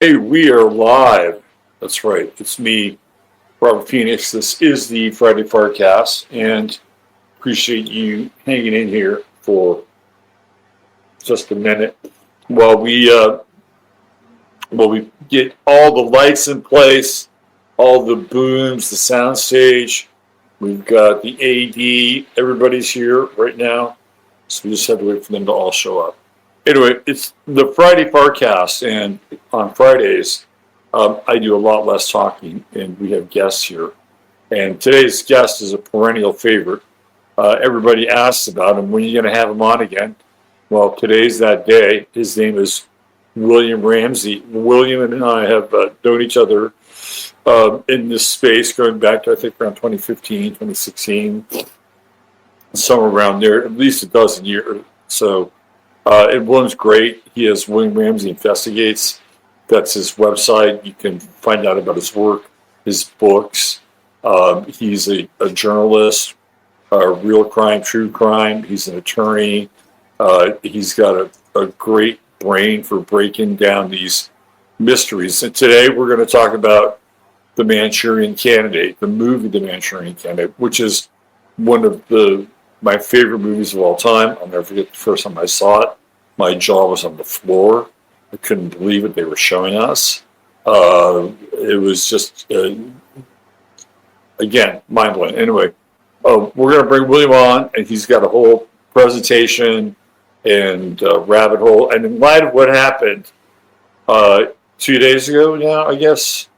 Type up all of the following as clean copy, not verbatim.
Hey, we are live. That's right. It's me, Robert Phoenix. This is the Friday Forecast, and appreciate you hanging in here for just a minute while we get all the lights in place, all the booms, the sound stage. We've got the AD. Everybody's here right now, so we just have to wait for them to all show up. Anyway, it's the Friday Forecast, and on Fridays, I do a lot less talking, and we have guests here. And today's guest is a perennial favorite. Everybody asks about him. When are you going to have him on again? Well, today's that day. His name is William Ramsey. William and I have known each other in this space going back to, I think, around 2015, 2016, somewhere around there, at least a dozen years. So, and William's great. He has William Ramsey Investigates. That's his website. You can find out about his work, his books. He's a journalist, real crime, true crime. He's an attorney. He's got a great brain for breaking down these mysteries. And today we're going to talk about The Manchurian Candidate, the movie The Manchurian Candidate, which is one of my favorite movies of all time. I'll never forget the first time I saw it. My jaw was on the floor. I couldn't believe it they were showing us. It was just, again, mind-blowing. Anyway, we're going to bring William on, and he's got a whole presentation and rabbit hole. And in light of what happened 2 days ago now, I guess,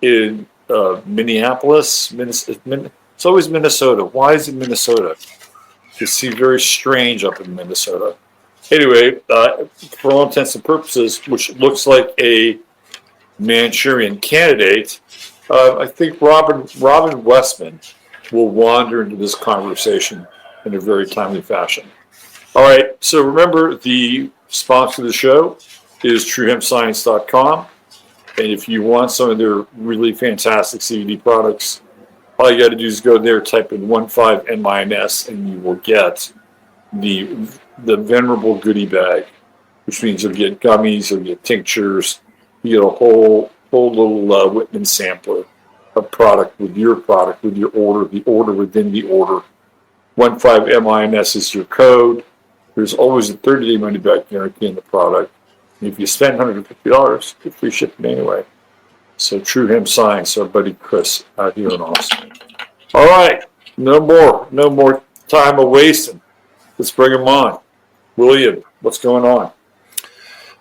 in Minneapolis, it's always Minnesota. Why is it Minnesota? It seems very strange up in Minnesota. Anyway, for all intents and purposes, which looks like a Manchurian Candidate, I think Robin Westman will wander into this conversation in a very timely fashion. All right, so remember, the sponsor of the show is TrueHempScience.com. And if you want some of their really fantastic CBD products, all you got to do is go there, type in 15MINS, and you will get the venerable goodie bag, which means you'll get gummies, you'll get tinctures, you get a whole little Whitman sampler of product with your order, the order within the order. 15MINS is your code. There's always a 30-day money-back guarantee in the product. And if you spend $150, get free shipping anyway. So True Hemp Science, our buddy Chris out here in Austin. All right, no more time of wasting. Let's bring him on. William, what's going on?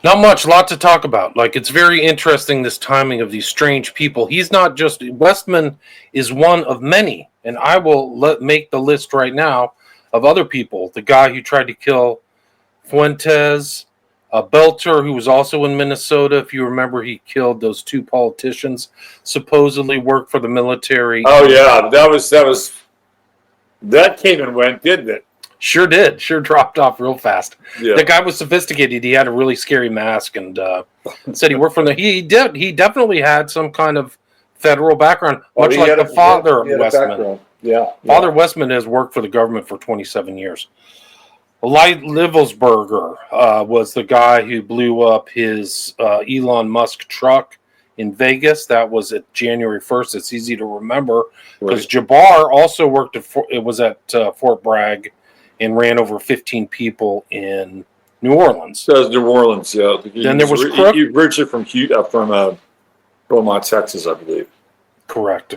Not much, a lot to talk about. Like, it's very interesting, this timing of these strange people. He's not just, Westman is one of many, and I will make the list right now of other people. The guy who tried to kill Fuentes, a Belter who was also in Minnesota. If you remember, he killed those two politicians, supposedly worked for the military. Oh yeah, that came and went, didn't it? Sure did. Sure dropped off real fast. Yeah. The guy was sophisticated. He had a really scary mask and said he worked for the. He definitely had some kind of federal background, much like the father of Westman. Yeah. Father Westman has worked for the government for 27 years. Livelsberger was the guy who blew up his Elon Musk truck in Vegas. That was at January 1st. It's easy to remember because Jabbar also worked at Fort Bragg and ran over 15 people in New Orleans. That was New Orleans, yeah. Then there was Crook. Richard from Beaumont, Texas, I believe. Correct.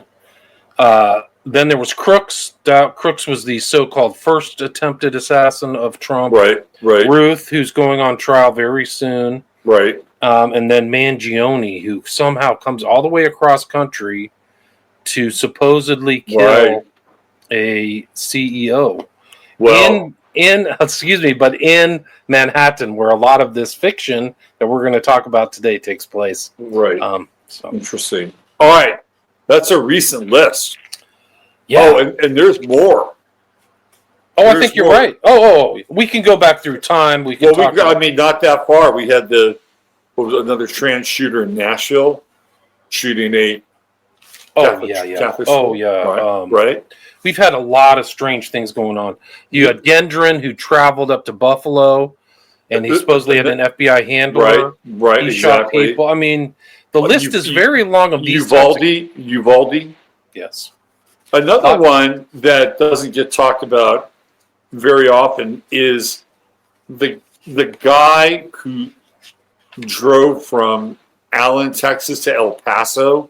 Then there was Crooks. Crooks was the so-called first attempted assassin of Trump. Right. Ruth, who's going on trial very soon. Right. And then Mangione, who somehow comes all the way across country to supposedly kill a CEO. Well, in Manhattan, where a lot of this fiction that we're going to talk about today takes place. Right. Interesting. All right. That's a recent list. Yeah. Oh, and there's more. I think you're right. Oh, we can go back through time. We can not that far. We had another trans shooter in Nashville shooting a Catholic school. Right. We've had a lot of strange things going on. You had Gendron, who traveled up to Buffalo and he supposedly had an FBI handler. Right, He shot exactly. people. I mean, the list is very long of these. Uvalde. Yes. Another one that doesn't get talked about very often is the guy who drove from Allen, Texas to El Paso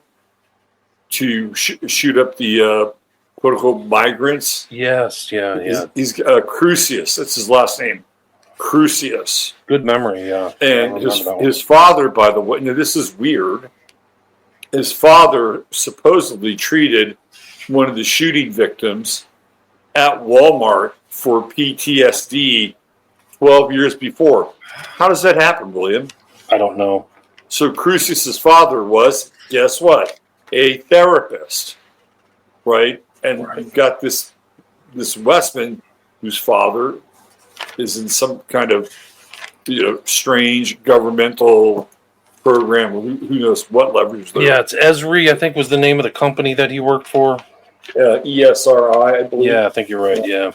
to shoot up the political migrants. Yes, yeah. He's Crucius. That's his last name. Crucius. Good memory, yeah. And his father, by the way, now this is weird. His father supposedly treated one of the shooting victims at Walmart for PTSD 12 years before. How does that happen, William? I don't know. So Crucius's father was, guess what? A therapist, right? And you've got this Westman whose father is in some kind of strange governmental program. Who knows what leverage there? Yeah, it's Esri, I think was the name of the company that he worked for. ESRI, I believe. Yeah, I think you're right. Yeah.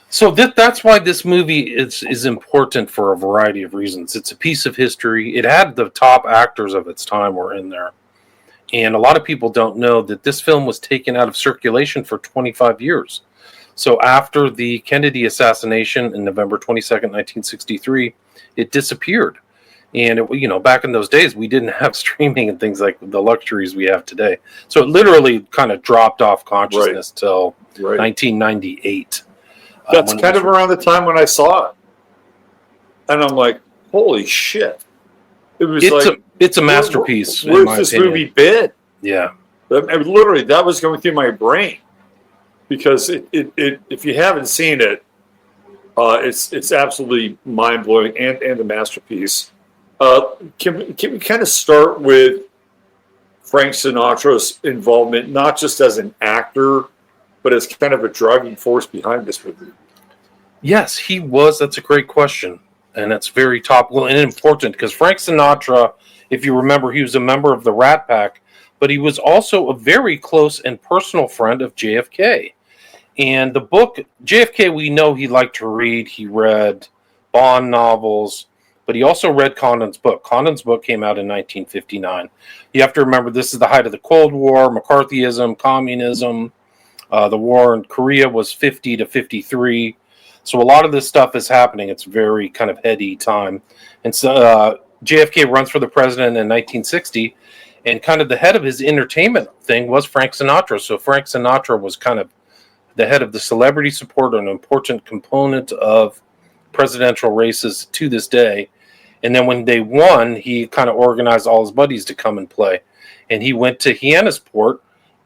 So that's why this movie is important for a variety of reasons. It's a piece of history. It had the top actors of its time were in there. And a lot of people don't know that this film was taken out of circulation for 25 years. So after the Kennedy assassination in November 22nd, 1963, it disappeared. And back in those days, we didn't have streaming and things like the luxuries we have today. So it literally kind of dropped off consciousness till 1998. That's kind of around the time when I saw it, and I'm like, "Holy shit!" It's a masterpiece. Where's this movie been? Yeah, literally, that was going through my brain because if you haven't seen it, it's absolutely mind blowing and a masterpiece. Can we kind of start with Frank Sinatra's involvement, not just as an actor, but as kind of a driving force behind this movie? Yes, he was. That's a great question. And that's very topical and important because Frank Sinatra, if you remember, he was a member of the Rat Pack, but he was also a very close and personal friend of JFK. And the book, JFK, we know he liked to read. He read Bond novels, but he also read Condon's book. Condon's book came out in 1959. You have to remember, this is the height of the Cold War, McCarthyism, communism. The war in Korea was 50 to 53. So a lot of this stuff is happening. It's very kind of heady time. And so JFK runs for the president in 1960, and kind of the head of his entertainment thing was Frank Sinatra. So Frank Sinatra was kind of the head of the celebrity support, an important component of presidential races to this day. And then when they won, he kind of organized all his buddies to come and play. And he went to Hyannisport,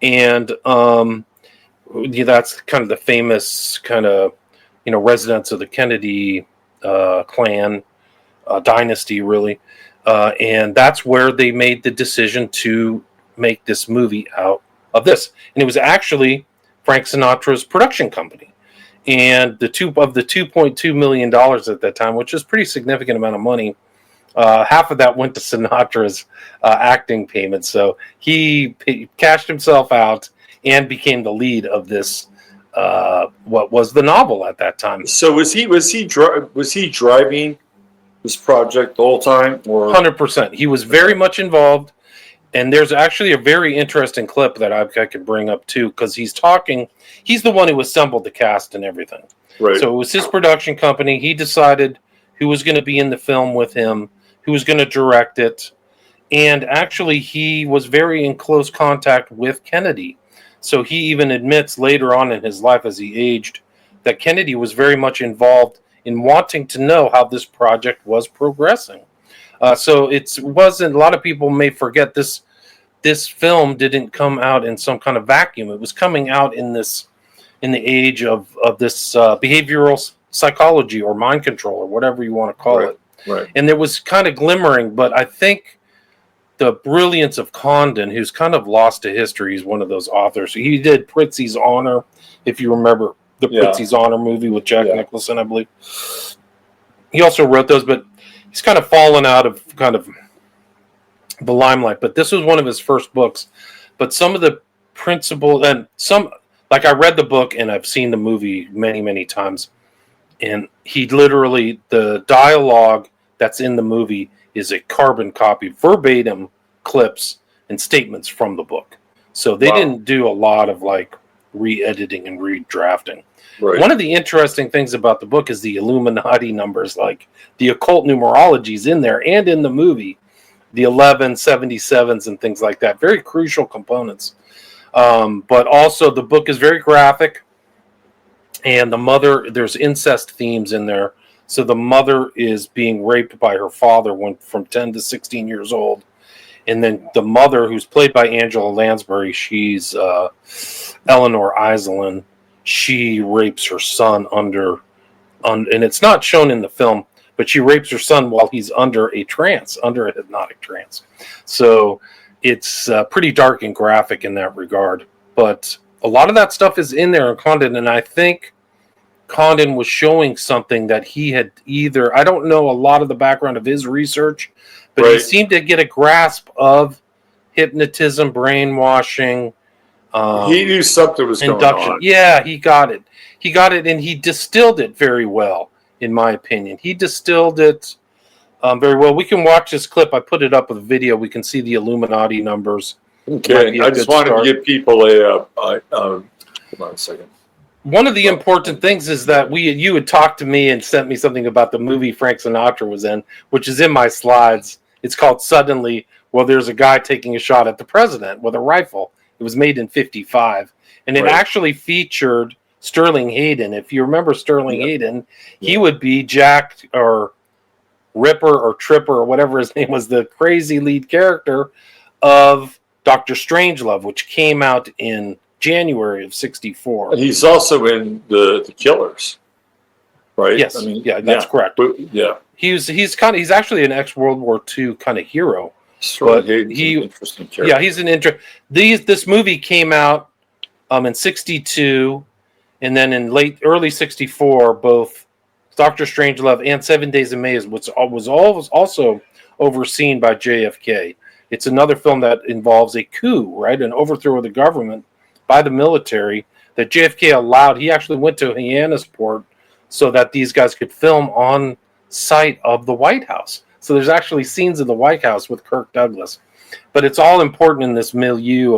and that's kind of the famous kind of residence of the Kennedy clan dynasty, really, and that's where they made the decision to make this movie out of this. And it was actually Frank Sinatra's production company, and the $2.2 million at that time, which is a pretty significant amount of money. Half of that went to Sinatra's acting payments, so he cashed himself out and became the lead of this. What was the novel at that time? So was he driving this project the whole time? Or 100%. He was very much involved, and there's actually a very interesting clip that I could bring up too, because he's talking. He's the one who assembled the cast and everything. Right. So it was his production company. He decided who was going to be in the film with him, who was going to direct it, and actually he was very in close contact with Kennedy. So he even admits later on in his life as he aged that Kennedy was very much involved in wanting to know how this project was progressing. So it wasn't, a lot of people may forget this film didn't come out in some kind of vacuum. It was coming out in the age of this behavioral psychology or mind control or whatever you want to call it. Right. And there was kind of glimmering, but I think the brilliance of Condon, who's kind of lost to history, he's one of those authors. He did Prizzi's Honor, if you remember the Prizzi's Honor movie with Jack Nicholson, I believe. He also wrote those, but he's kind of fallen out of kind of the limelight. But this was one of his first books. But some of the principles, and some, like I read the book and I've seen the movie many, many times. And he literally, the dialogue that's in the movie is a carbon copy, verbatim clips and statements from the book. So they didn't do a lot of like re-editing and redrafting. Right. One of the interesting things about the book is the Illuminati numbers, like the occult numerology is in there and in the movie, the 1177s and things like that. Very crucial components. But also the book is very graphic, and the mother, there's incest themes in there. So the mother is being raped by her father when from 10 to 16 years old. And then the mother, who's played by Angela Lansbury, she's Eleanor Iselin. She rapes her son and it's not shown in the film, but she rapes her son while he's under a hypnotic trance. So it's pretty dark and graphic in that regard. But a lot of that stuff is in there in Condon, and I think Condon was showing something that he had I don't know a lot of the background of his research, but he seemed to get a grasp of hypnotism, brainwashing. He knew something was induction. going on. Yeah, he got it. He got it, and he distilled it very well, in my opinion. He distilled it very well. We can watch this clip. I put it up with a video. We can see the Illuminati numbers. Okay, I just wanted to give people hold on a second. One of the important things is that you had talked to me and sent me something about the movie Frank Sinatra was in, which is in my slides. It's called Suddenly. Well, there's a guy taking a shot at the president with a rifle. It was made in 1955, and it actually featured Sterling Hayden. If you remember Sterling Hayden, he would be Jack or Ripper or Tripper or whatever his name was, the crazy lead character of Dr. Strangelove, which came out in January of 1964. And he's also in the Killers, right? Yes, that's correct. Yeah, he's actually an ex-World War II kind of hero. But interesting character. Yeah, he's an this movie came out in 1962, and then in early 1964, both Dr. Strangelove and 7 Days of May was also overseen by JFK. It's another film that involves a coup, right? An overthrow of the government by the military that JFK allowed. He actually went to Hyannisport so that these guys could film on site of the White House. So there's actually scenes in the White House with Kirk Douglas. But it's all important in this milieu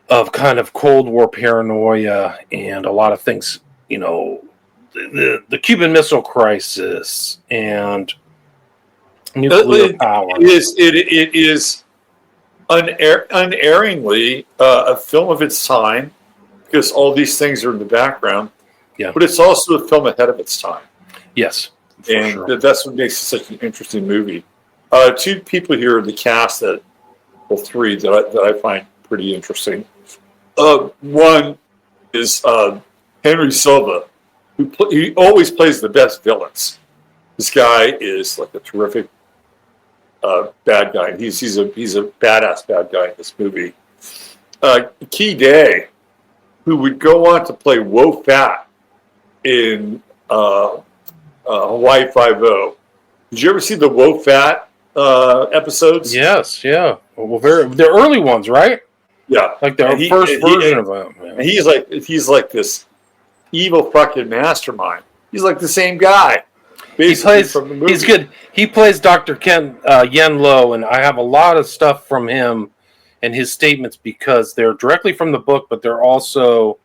of kind of Cold War paranoia and a lot of things, the Cuban Missile Crisis and nuclear power. It is unerringly a film of its time, because all these things are in the background. Yeah. But it's also a film ahead of its time. Yes. And that's what makes it such an interesting movie. Two people here in the cast three that I find pretty interesting. One is Henry Silva, he always plays the best villains. This guy is like a terrific bad guy. He's a badass bad guy in this movie. Key Day, who would go on to play Wo Fat in Hawaii Five-0. Did you ever see the Wo Fat episodes? Yes, yeah. Well, the early ones, right? Yeah, like the first version of them. Yeah. He's like this evil fucking mastermind. He's like the same guy. He plays. From the movie. He's good. He plays Dr. Ken Yen Lo, and I have a lot of stuff from him and his statements because they're directly from the book, but they're also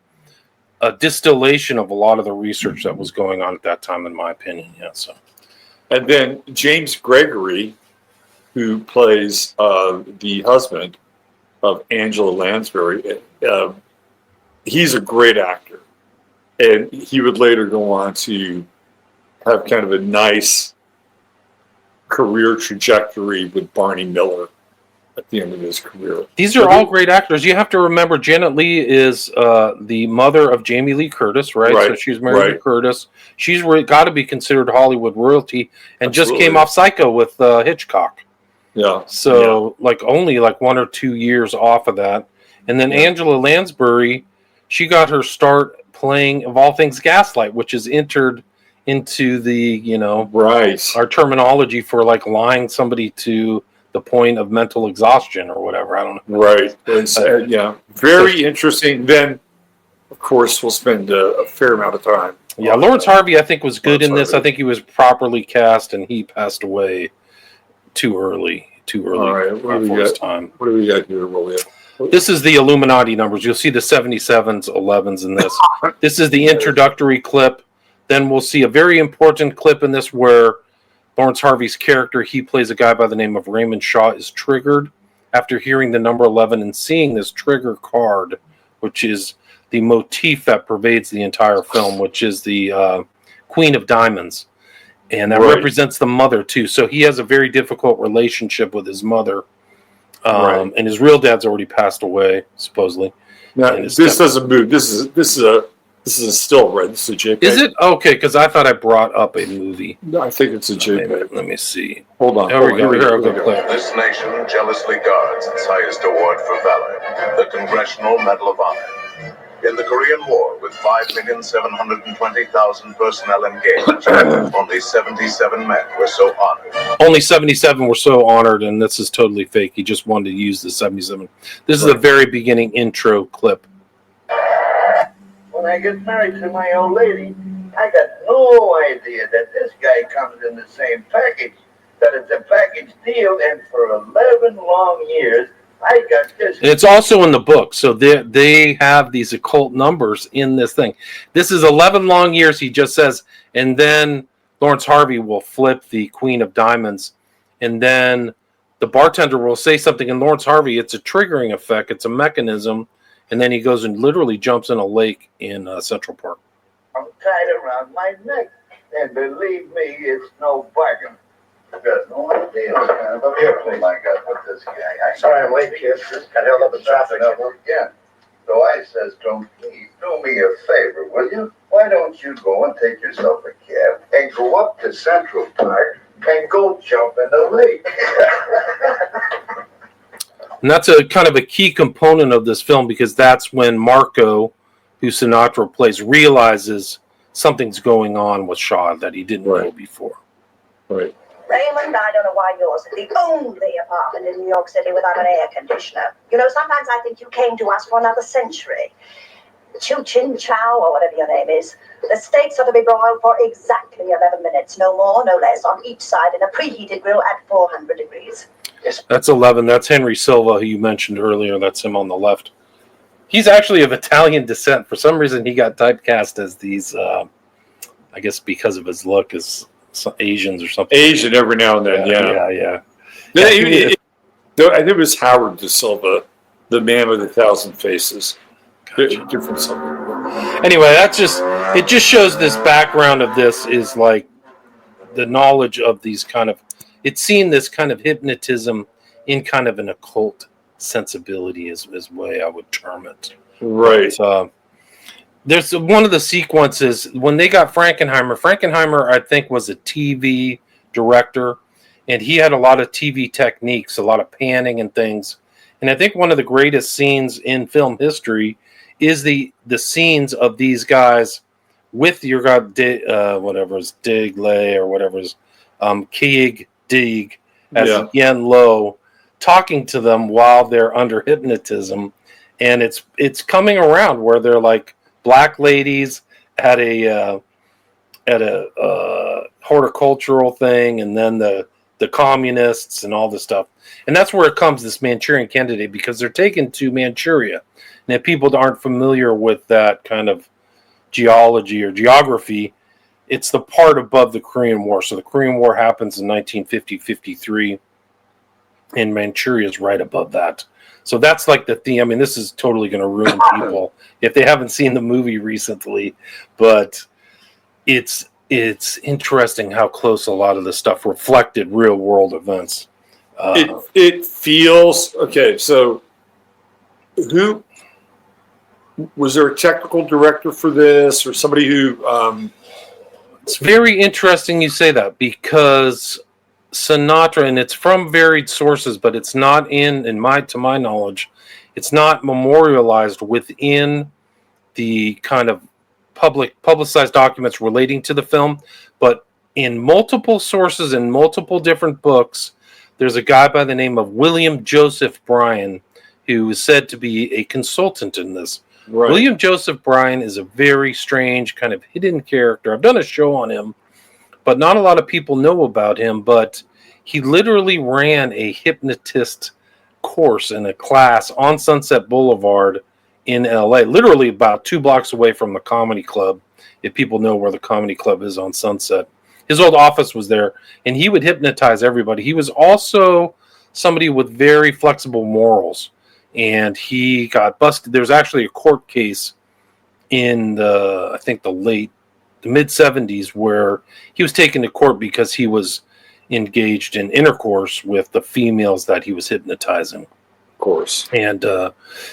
a distillation of a lot of the research that was going on at that time, in my opinion. Yeah. So, and then James Gregory, who plays the husband of Angela Lansbury, he's a great actor, and he would later go on to have kind of a nice career trajectory with Barney Miller at the end of his career. These are all great actors. You have to remember Janet Leigh is the mother of Jamie Lee Curtis, right? So she's married to Curtis. She's got to be considered Hollywood royalty, and just came off Psycho with Hitchcock. Yeah. So only 1 or 2 years off of that. And then Angela Lansbury, she got her start playing, of all things, Gaslight, which is entered into the, our terminology for lying somebody to the point of mental exhaustion or whatever. I don't know. Right. Very interesting. Then, of course, we'll spend a fair amount of time Yeah, Lawrence Harvey, I think, was good in this. Harvey. I think he was properly cast, and he passed away too early All right, what do we for his got? time. What do we got here, William? This is the Illuminati numbers. You'll see the 77s, 11s in this. This is the introductory clip. Then we'll see a very important clip in this where Lawrence Harvey's character, he plays a guy by the name of Raymond Shaw, is triggered after hearing the number 11 and seeing this trigger card, which is the motif that pervades the entire film, which is the Queen of Diamonds. And that represents the mother, too. So he has a very difficult relationship with his mother. And his real dad's already passed away, supposedly. Now, this doesn't move. This is a still, right? This is a JPEG. Is it? Okay, because I thought I brought up a movie. No, I think it's a JPEG. Let me see. Hold on. There we go. Here we go. This nation jealously guards its highest award for valor, the Congressional Medal of Honor. In the Korean War, with 5,720,000 personnel engaged, only 77 men were so honored. Only 77 were so honored, and this is totally fake. He just wanted to use the 77. This is the very beginning intro clip. When I get married to my old lady, I got no idea that this guy comes in the same package, that it's a package deal, and for 11 long years, I got this. And it's also in the book, so they have these occult numbers in this thing. This is 11 long years, he just says, and then Lawrence Harvey will flip the Queen of Diamonds, and then the bartender will say something, and Lawrence Harvey, it's a triggering effect, it's a mechanism, and then he goes and literally jumps in a lake in Central Park. I'm tied around my neck, and believe me, it's no bargain. I've got no idea what kind of a airplane I got with this guy. Sorry I'm late, kid. Just got held up in traffic again. So I says to him, please do me a favor, will you? Why don't you go and take yourself a cab and go up to Central Park and go jump in the lake? And that's a kind of a key component of this film, because that's when Marco, who Sinatra plays, realizes something's going on with Shaw that he didn't know before. Right. Raymond, I don't know why yours is the only apartment in New York City without an air conditioner. You know, sometimes I think you came to us for another century. Chu Chin Chow, or whatever your name is. The steaks are to be broiled for exactly 11 minutes, no more, no less, on each side in a preheated grill at 400 degrees. Yes. That's 11. That's Henry Silva, who you mentioned earlier. That's him on the left. He's actually of Italian descent. For some reason, he got typecast as these, I guess because of his look, as Asians or something. Asian every now and then, yeah. I think it was Howard De Silva, the man with 1,000 faces. Gotcha. Different something. Anyway, it just shows this background of this is like the knowledge of these kind of, it's seen this kind of hypnotism in kind of an occult sensibility is the way I would term it. Right. But, there's one of the sequences when they got Frankenheimer. Frankenheimer, I think, was a TV director, and he had a lot of TV techniques, a lot of panning and things. And I think one of the greatest scenes in film history is the scenes of these guys with your god, whatever's Dig Lay or whatever's Keeg Dig as Yen Lo, talking to them while they're under hypnotism, and it's coming around where they're like black ladies at a horticultural thing, and then the communists and all this stuff. And that's where it comes, this Manchurian Candidate, because they're taken to Manchuria. And if people aren't familiar with that kind of geology or geography, it's the part above the Korean War. So the Korean War happens in 1950-53, and Manchuria is right above that. So that's like the theme. I mean, this is totally going to ruin people if they haven't seen the movie recently, but it's interesting how close a lot of the stuff reflected real world events. It feels okay. So, who was there a technical director for this, or somebody who? It's very interesting you say that, because Sinatra, and it's from varied sources, but it's not to my knowledge, it's not memorialized within the kind of publicized documents relating to the film, but in multiple sources in multiple different books, there's a guy by the name of William Joseph Bryan who is said to be a consultant in this. Right. William Joseph Bryan is a very strange kind of hidden character. I've done a show on him, but not a lot of people know about him. But he literally ran a hypnotist course in a class on Sunset Boulevard in LA, literally about 2 blocks away from the Comedy Club. If people know where the Comedy Club is on Sunset, his old office was there, and he would hypnotize everybody. He was also somebody with very flexible morals, and he got busted. There's actually a court case in the, I think the mid 70s, where he was taken to court because he was engaged in intercourse with the females that he was hypnotizing. Of course. And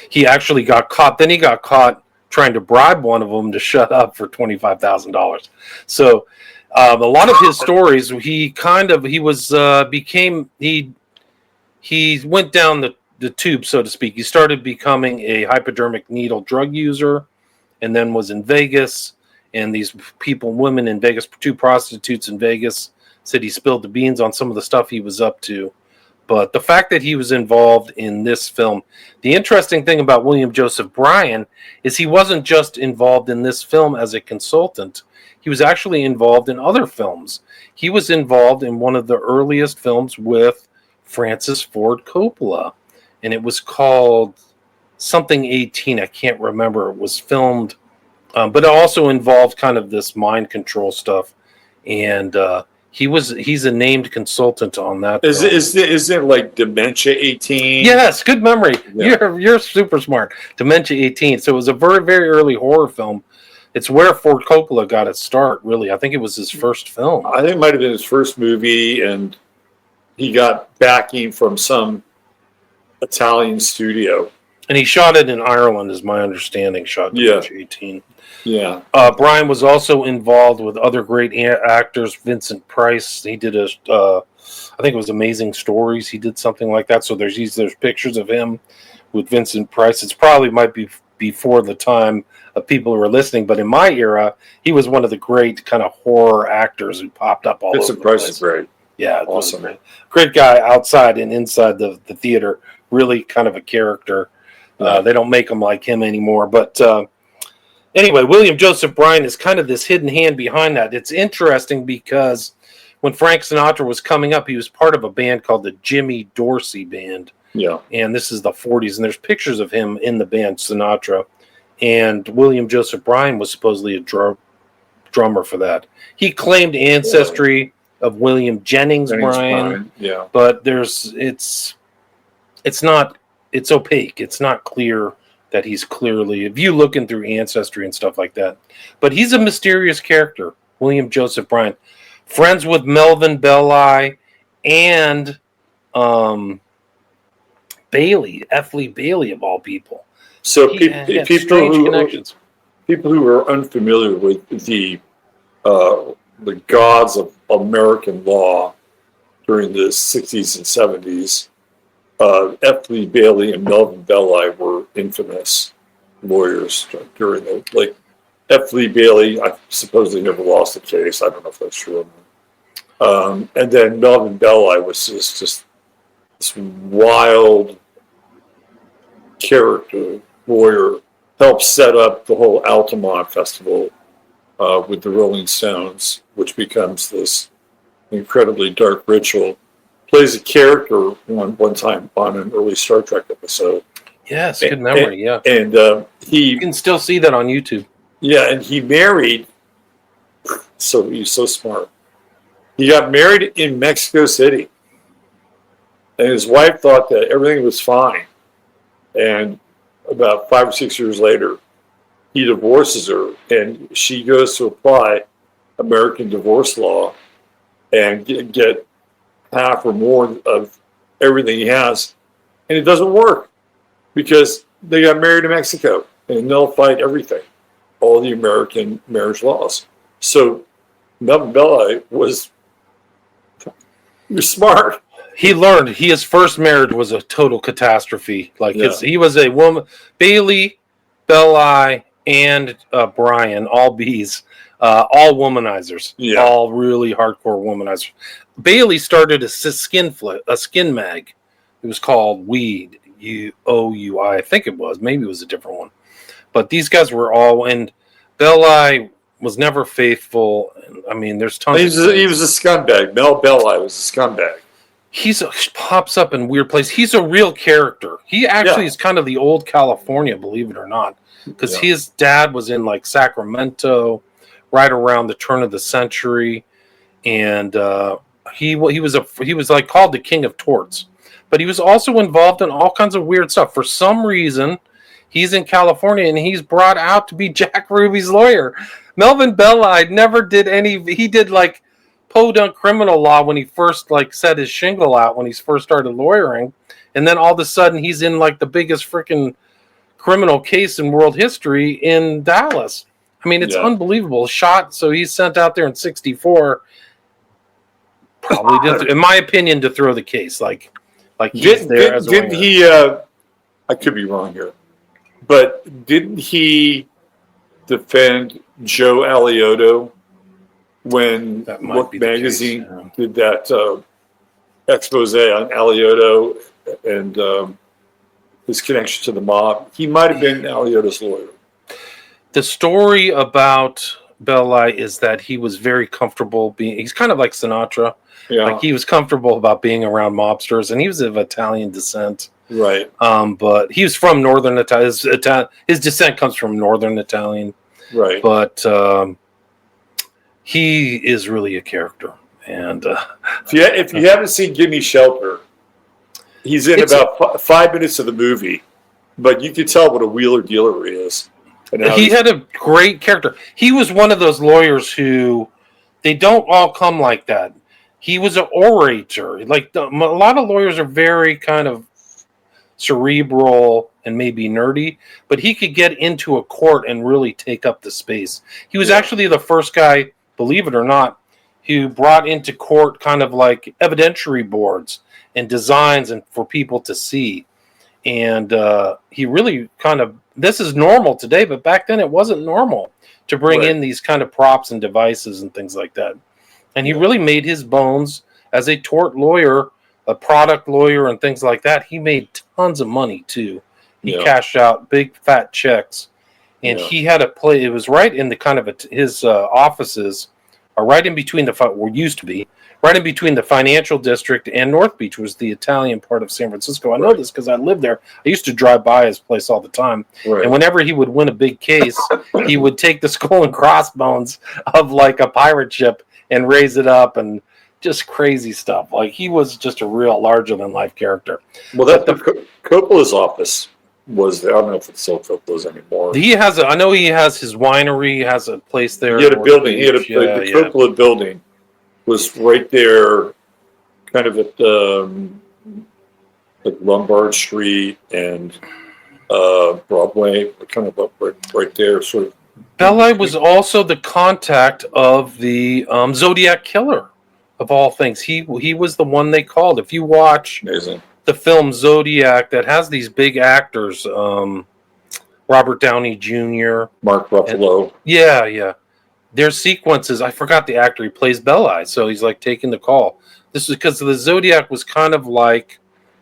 he actually got caught. Then he got caught trying to bribe one of them to shut up for $25,000. So a lot of his stories, he went down the tube, so to speak. He started becoming a hypodermic needle drug user, and then was in Vegas. And these women in Vegas, 2 prostitutes in Vegas, said he spilled the beans on some of the stuff he was up to. But the fact that he was involved in this film, the interesting thing about William Joseph Bryan is he wasn't just involved in this film as a consultant. He was actually involved in other films. He was involved in one of the earliest films with Francis Ford Coppola, and it was called something 18. I can't remember. It was filmed, but it also involved kind of this mind control stuff. And he's a named consultant on that. Is it like Dementia 18? Yes, good memory. Yeah. You're super smart. Dementia 18. So it was a very, very early horror film. It's where Ford Coppola got its start, really. I think it was his first film. I think it might have been his first movie, and he got backing from some Italian studio. And he shot it in Ireland, is my understanding. Shot Dementia 18. Yeah. Bryan was also involved with other great actors. Vincent Price. He did I think it was Amazing Stories. He did something like that. So there's pictures of him with Vincent Price. It's probably might be before the time of people who are listening, but in my era, he was one of the great kind of horror actors who popped up all over the place. Vincent Price is great. Yeah, awesome. Great guy outside and inside the theater. Really kind of a character. They don't make him like him anymore, but. Anyway, William Joseph Bryan is kind of this hidden hand behind that. It's interesting because when Frank Sinatra was coming up, he was part of a band called the Jimmy Dorsey Band. Yeah. And this is the 40s, and there's pictures of him in the band Sinatra. And William Joseph Bryan was supposedly a drummer for that. He claimed ancestry of William Jennings Bryan. Yeah. But it's opaque. It's not clear that he's clearly, if you looking through ancestry and stuff like that. But he's a mysterious character, William Joseph Bryan. Friends with Melvin Belli and Bailey, F. Lee Bailey of all people. So people who are unfamiliar with the gods of American law during the 60s and 70s, F. Lee Bailey and Melvin Belli were infamous lawyers during the F. Lee Bailey. I suppose they never lost a case. I don't know if that's true. And then Melvin Belli was just this wild character lawyer. Helped set up the whole Altamont Festival with the Rolling Stones, which becomes this incredibly dark ritual. Plays a character one time on an early Star Trek episode. Yes, good memory. Yeah, and you can still see that on YouTube. Yeah, and he married. So he's so smart. He got married in Mexico City, and his wife thought that everything was fine. And about 5 or 6 years later, he divorces her, and she goes to apply American divorce law and get half or more of everything he has, and it doesn't work because they got married in Mexico and they'll fight everything, all the American marriage laws. So Melvin Belli was smart. He learned his first marriage was a total catastrophe. He was a woman, Bailey, Belli, and Bryan, all B's, all womanizers, all really hardcore womanizers. Bailey started a skin mag. It was called Weed, UOUI. I think it was. Maybe it was a different one. But these guys were all, and Belli was never faithful. I mean, there's tons. He was a scumbag. Mel Belli was a scumbag. Pops up in weird places. He's a real character. He actually is kind of the old California, believe it or not, because his dad was in like Sacramento, right around the turn of the century, and he was like called the King of Torts, but he was also involved in all kinds of weird stuff. For some reason, he's in California and he's brought out to be Jack Ruby's lawyer. Melvin Belli never did any. He did like podunk criminal law when he first like set his shingle out when he first started lawyering, and then all of a sudden he's in like the biggest freaking criminal case in world history in Dallas. I mean, it's unbelievable. Shot, so he's sent out there in '64. Probably did, in my opinion, to throw the case. Like he's there as a didn't winger. he? I could be wrong here, but didn't he defend Joe Alioto when Look Magazine did that expose on Alioto and his connection to the mob? He might have been Alioto's lawyer. The story about Belli is that he was very comfortable being. He's kind of like Sinatra. Yeah. Like he was comfortable about being around mobsters, and he was of Italian descent. Right. But he was from Northern Italy. His descent comes from Northern Italian. Right. But he is really a character. And if you haven't seen Gimme Shelter, he's in about 5 minutes of the movie, but you can tell what a wheeler dealer he is. He had a great character. He was one of those lawyers who they don't all come like that. He was an orator. Like a lot of lawyers are very kind of cerebral and maybe nerdy, but he could get into a court and really take up the space. He was actually the first guy, believe it or not, who brought into court kind of like evidentiary boards and designs and for people to see. And he really kind of, this is normal today, but back then it wasn't normal to bring in these kind of props and devices and things like that. And he really made his bones as a tort lawyer, a product lawyer, and things like that. He made tons of money too. He cashed out big fat checks, and he had a play. It was right in the kind of his offices are right in between used to be right in between the financial district and North Beach, was the Italian part of San Francisco. I know this because I lived there. I used to drive by his place all the time. Right. And whenever he would win a big case, he would take the skull and crossbones of like a pirate ship and raise it up, and just crazy stuff. Like he was just a real larger than life character. Well, that Coppola's office was there. I don't know if it's still Coppola's anymore. I know he has his winery. He has a place there. He had a building. The Coppola building was right there, kind of at like Lombard Street and Broadway, kind of up right there, sort of. Belli was also the contact of the Zodiac Killer, of all things. He was the one they called. If you watch the film Zodiac, that has these big actors, Robert Downey Jr., Mark Ruffalo. There's sequences. I forgot the actor. He plays Belli, so he's like taking the call. This is because the Zodiac was kind of like,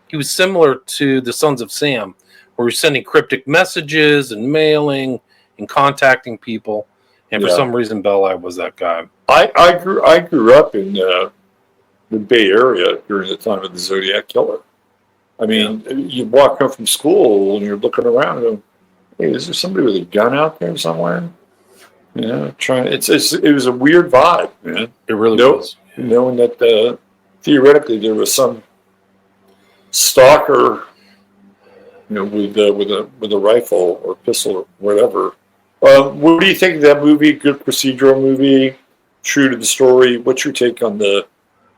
he was similar to the Sons of Sam, where he's sending cryptic messages and mailing and contacting people. And for some reason, Belli was that guy. I grew up in the Bay Area during the time of the Zodiac Killer. I mean, you walk home from school and you're looking around and going, hey, is there somebody with a gun out there somewhere? You know, it was a weird vibe, man. It really was. Knowing that theoretically there was some stalker, you know, with a rifle or pistol or whatever. What do you think of that movie? Good procedural movie, true to the story. What's your take on the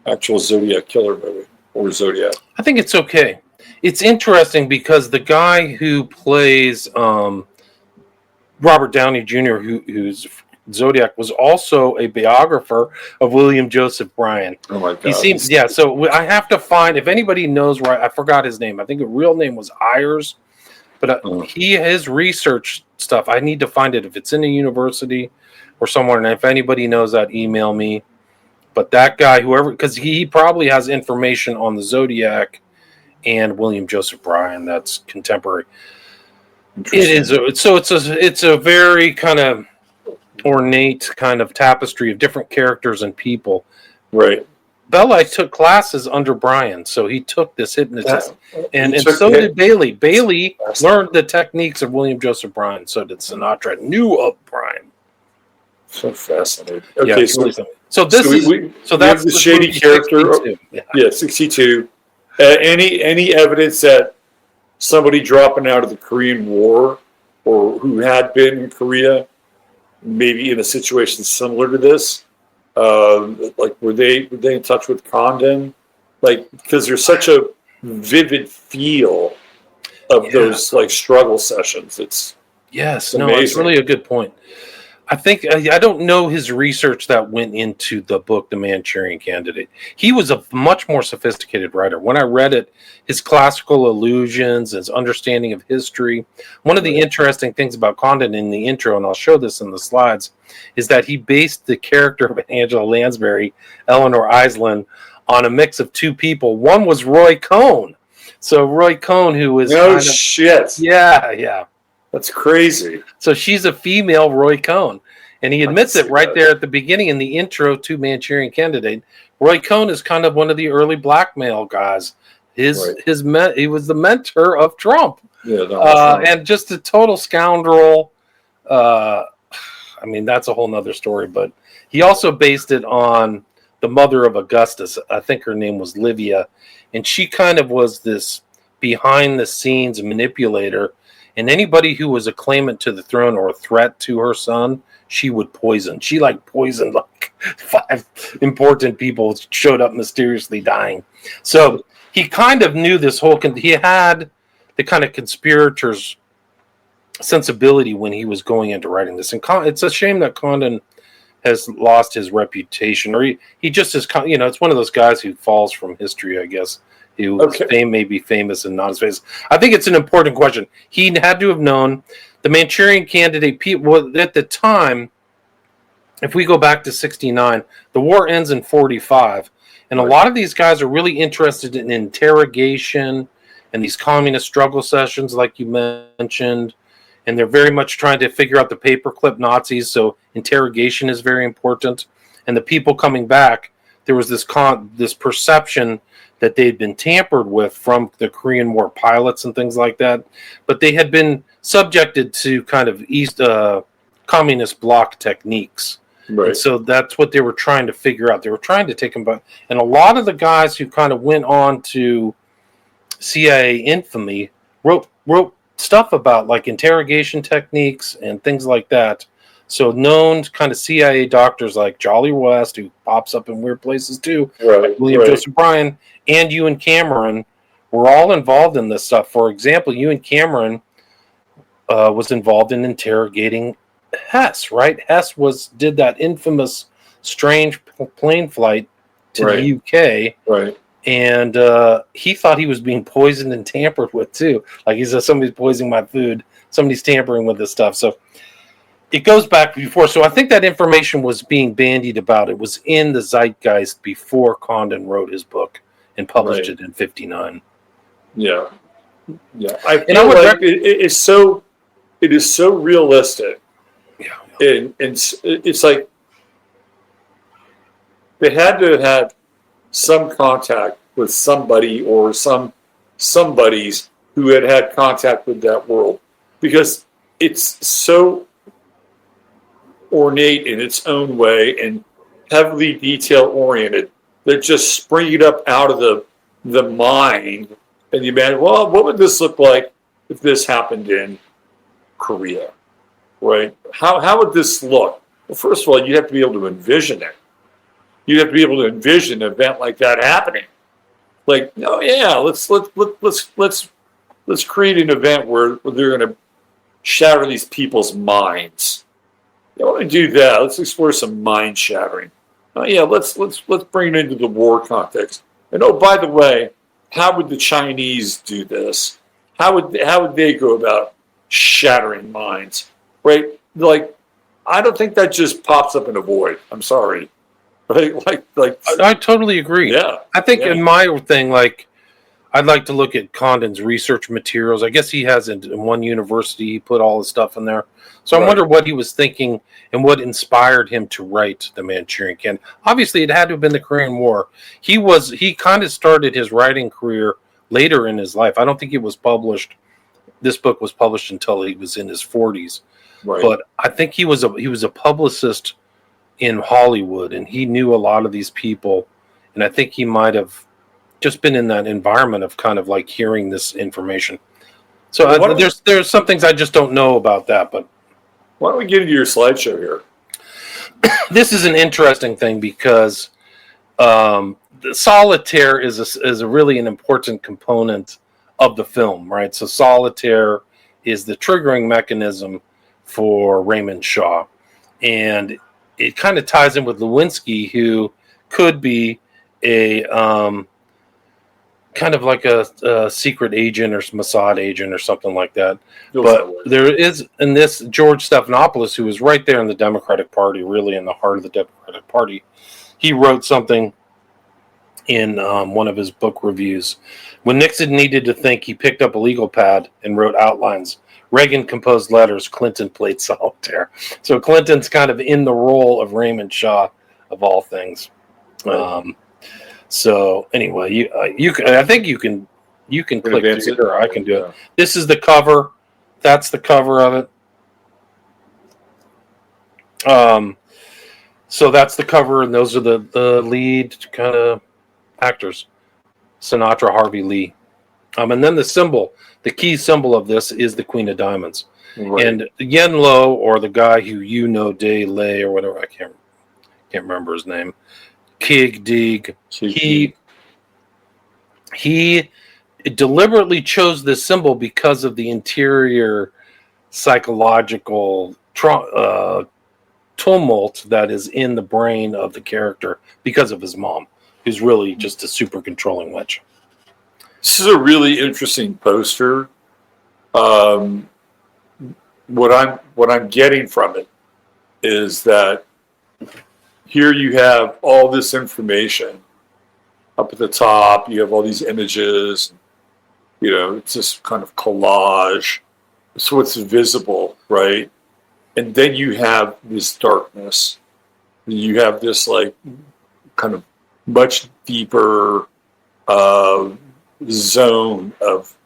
actual Zodiac Killer movie or Zodiac? I think it's okay. It's interesting because the guy who plays Robert Downey Jr., who's Zodiac, was also a biographer of William Joseph Bryan. Oh my God! He seems So I have to find, if anybody knows where I forgot his name. I think the real name was Ayers, but his research stuff. I need to find it if it's in a university or somewhere. And if anybody knows that, email me. But that guy, whoever, because he probably has information on the Zodiac and William Joseph Bryan that's contemporary. It is. It's a very kind of ornate kind of tapestry of different characters and people. Right. Belli took classes under Brian, so he took this hypnotist, and He took so it. did Bailey. Bailey learned the techniques of William Joseph Bryan. So did Sinatra. Knew of Bryan. So fascinating. Yeah, Okay, it's really so something. So this is we so have that's the this shady movie character. 62. Yeah. Yeah, 62. Any evidence that somebody dropping out of the Korean War or who had been in Korea, maybe in a situation similar to this, like were they in touch with Condon? Like, because there's such a vivid feel of those like struggle sessions. It's Yes, amazing. no, it's really a good point. I think I don't know his research that went into the book, The Manchurian Candidate. He was a much more sophisticated writer. When I read it, his classical allusions, his understanding of history. One of the interesting things about Condon in the intro, and I'll show this in the slides, is that he based the character of Angela Lansbury, Eleanor Iselin, on a mix of two people. One was Roy Cohn. So Roy Cohn, who was no shit. yeah. That's crazy. So she's a female Roy Cohn. And he admits it right that. there at the beginning in the intro to Manchurian Candidate. Roy Cohn is kind of one of the early blackmail guys. He was the mentor of Trump. Yeah, and just a total scoundrel. I mean, that's a whole nother story. But he also based it on the mother of Augustus. I think her name was Livia. And she kind of was this behind the scenes manipulator. And anybody who was a claimant to the throne or a threat to her son, she would poison. She poisoned like 5 important people, showed up mysteriously dying. So he kind of knew this whole. He had the kind of conspirator's sensibility when he was going into writing this. And it's a shame that Condon has lost his reputation, or he just is. It's one of those guys who falls from history, I guess. Who may be famous and not as famous. I think it's an important question. He had to have known the Manchurian Candidate people at the time. If we go back to 69, the war ends in 45, and a lot of these guys are really interested in interrogation and these communist struggle sessions, like you mentioned, and they're very much trying to figure out the paperclip Nazis. So interrogation is very important. And the people coming back, there was this perception that they'd been tampered with from the Korean War pilots and things like that, but they had been subjected to kind of East communist bloc techniques. right. And so that's what they were trying to figure out. They were trying to take them back. And a lot of the guys who kind of went on to CIA infamy wrote stuff about like interrogation techniques and things like that. So known kind of CIA doctors like Jolly West, who pops up in weird places too, like William Joseph Bryan, and Ewan Cameron were all involved in this stuff. For example, Ewan Cameron was involved in interrogating Hess, right? Hess did that infamous strange plane flight to the UK. Right. And he thought he was being poisoned and tampered with too. Like he said, somebody's poisoning my food. Somebody's tampering with this stuff. So it goes back before. So I think that information was being bandied about. It was in the zeitgeist before Condon wrote his book and published it in 59. Yeah. I feel like it is so realistic. Yeah. And it's like they had to have had some contact with somebody or somebodies who had contact with that world, because it's so ornate in its own way and heavily detail oriented. They're just springing it up out of the mind, and you imagine, well, what would this look like if this happened in Korea, right? How would this look? Well, first of all, you have to be able to envision it. You have to be able to envision an event like that happening. Like, oh yeah, let's create an event where they're going to shatter these people's minds. You want to do that? Let's explore some mind shattering. Oh yeah, let's bring it into the war context. And oh, by the way, how would the Chinese do this? How would they go about shattering minds? Right? Like, I don't think that just pops up in a void. I'm sorry. Right? Like I totally agree. Yeah. I think in my thing, like, I'd like to look at Condon's research materials. I guess he has in one university. He put all his stuff in there. So I Right. wonder what he was thinking and what inspired him to write the Manchurian Candidate. Obviously, it had to have been the Korean War. He kind of started his writing career later in his life. I don't think it was published. This book was published until he was in his 40s. Right. But I think he was a publicist in Hollywood, and he knew a lot of these people. And I think he might have just been in that environment of kind of like hearing this information. So there's some things I just don't know about that, but Why don't we get into your slideshow here? this is an interesting thing because the solitaire is a really an important component of the film, right? So solitaire is the triggering mechanism for Raymond Shaw, and it kind of ties in with Lewinsky, who could be a kind of like a secret agent or Mossad agent or something like that. Feels that way. But there is in this George Stephanopoulos, who was right there in the Democratic Party, really in the heart of the Democratic Party. He wrote something in one of his book reviews. When Nixon needed to think, he picked up a legal pad and wrote outlines. Reagan composed letters. Clinton played solitaire. So Clinton's kind of in the role of Raymond Shaw, of all things. Right. So anyway, you can, I think you can click advance it, it? or I can do Yeah. it. This is the cover. That's the cover of it. So that's the cover, and those are the lead kind of actors, Sinatra, Harvey Lee. And then the key symbol of this is the Queen of Diamonds. Right. And Yen Lo, or the guy who Day Lay or whatever, I can't remember his name. Kig Dig. He deliberately chose this symbol because of the interior psychological tumult that is in the brain of the character because of his mom, who's really just a super controlling witch. This is a really interesting poster. What I'm getting from it is that here you have all this information up at the top. You have all these images. You know, it's this kind of collage. So it's visible, right? And then you have this darkness. You have this like kind of much deeper zone of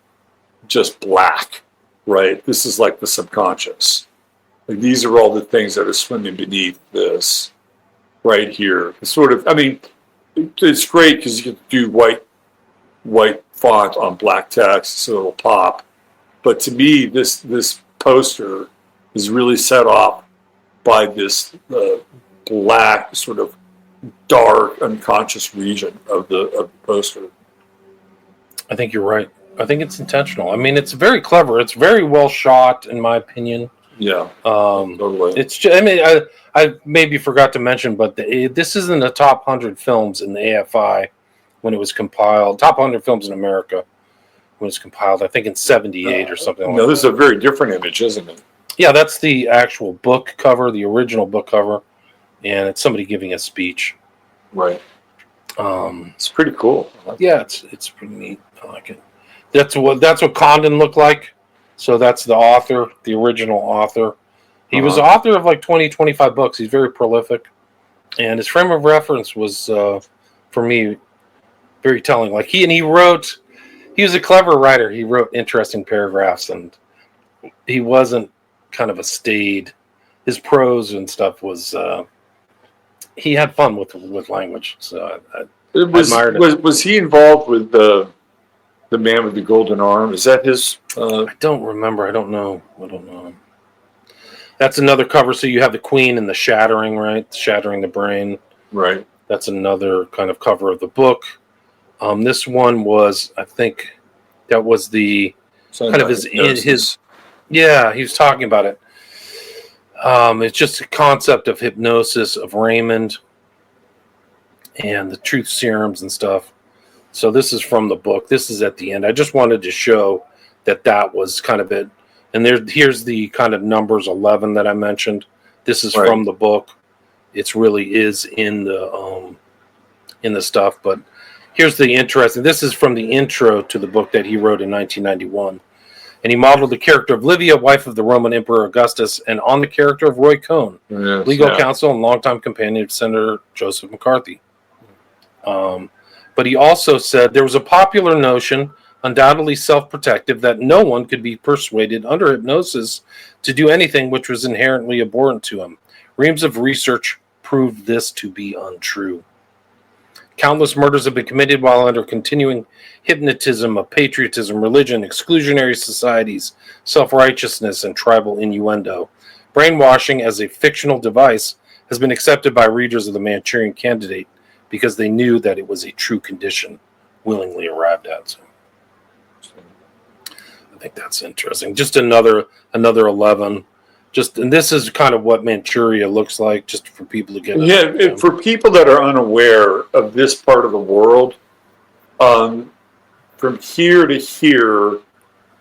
just black, right? This is like the subconscious. Like these are all the things that are swimming beneath this right here. It's sort of, I mean, it's great because you can do white font on black text, so it'll pop. But to me, this poster is really set off by this black, sort of dark, unconscious region of the poster. I think you're right. I think it's intentional. I mean, it's very clever. It's very well shot, in my opinion. Yeah, totally. It's just, I mean, I maybe forgot to mention, but this is in the top 100 films in the AFI when it was compiled. Top 100 films in America when it was compiled, I think in 78 or something like that. No, this is a very different image, isn't it? Yeah, that's the actual book cover, the original book cover, and it's somebody giving a speech. Right. It's pretty cool. Yeah, it's pretty neat. I like it. That's what Condon looked like. So that's the author, the original author. He was the author of like 20, 25 books. He's very prolific. And his frame of reference was, for me, very telling. Like he was a clever writer. He wrote interesting paragraphs, and he wasn't kind of a staid. His prose and stuff was, he had fun with language. So I admired it. Was he involved with the man with the golden arm? Is that his? I don't remember. I don't know. That's another cover. So you have the Queen and the shattering, right? Shattering the brain. Right. That's another kind of cover of the book. This one was, I think, that was the kind of his. Yeah, he was talking about it. It's just a concept of hypnosis of Raymond and the truth serums and stuff. So this is from the book. This is at the end. I just wanted to show that was kind of it. And here's the kind of numbers 11 that I mentioned. This is from the book. It's really is in the stuff. But Here's the interesting. This is from the intro to the book that he wrote in 1991. And he modeled the character of Livia, wife of the Roman Emperor Augustus, and on the character of Roy Cohn, legal counsel and longtime companion of Senator Joseph McCarthy. But he also said there was a popular notion, undoubtedly self-protective, that no one could be persuaded under hypnosis to do anything which was inherently abhorrent to him. Reams of research proved this to be untrue. Countless murders have been committed while under continuing hypnotism of patriotism, religion, exclusionary societies, self-righteousness, and tribal innuendo. Brainwashing as a fictional device has been accepted by readers of the Manchurian Candidate because they knew that it was a true condition willingly arrived at. So I think that's interesting. Just another 11. And this is kind of what Manchuria looks like, just for people to get. For people that are unaware of this part of the world, from here to here,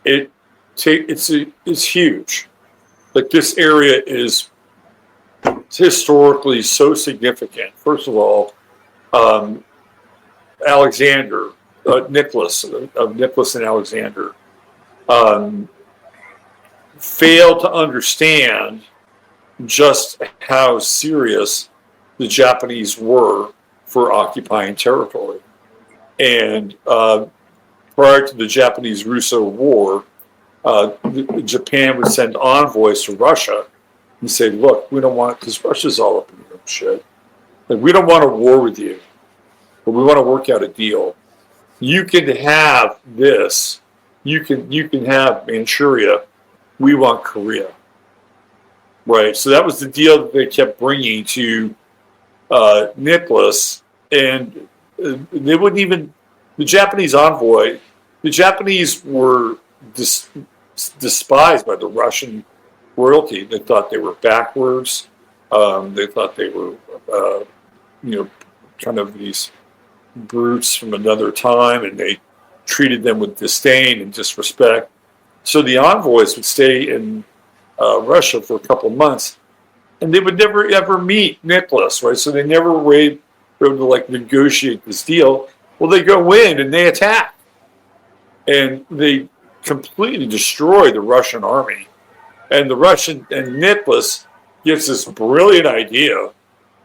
it's huge. Like, this area is historically so significant. First of all, Alexander, Nicholas and Alexander, failed to understand just how serious the Japanese were for occupying territory. And prior to the Japanese-Russo War, Japan would send envoys to Russia and say, look, we don't want it, because Russia's all up in your shit. Like, we don't want a war with you, but we want to work out a deal. You can have this. You can have Manchuria. We want Korea. Right? So that was the deal that they kept bringing to Nicholas. And they wouldn't even, the Japanese envoy, the Japanese were despised by the Russian royalty. They thought they were backwards. They thought they were, kind of these brutes from another time, and they treated them with disdain and disrespect. So the envoys would stay in Russia for a couple of months, and they would never ever meet Nicholas, right? So they never were able to negotiate this deal. Well, they go in and they attack, and they completely destroy the Russian army. And Nicholas gets this brilliant idea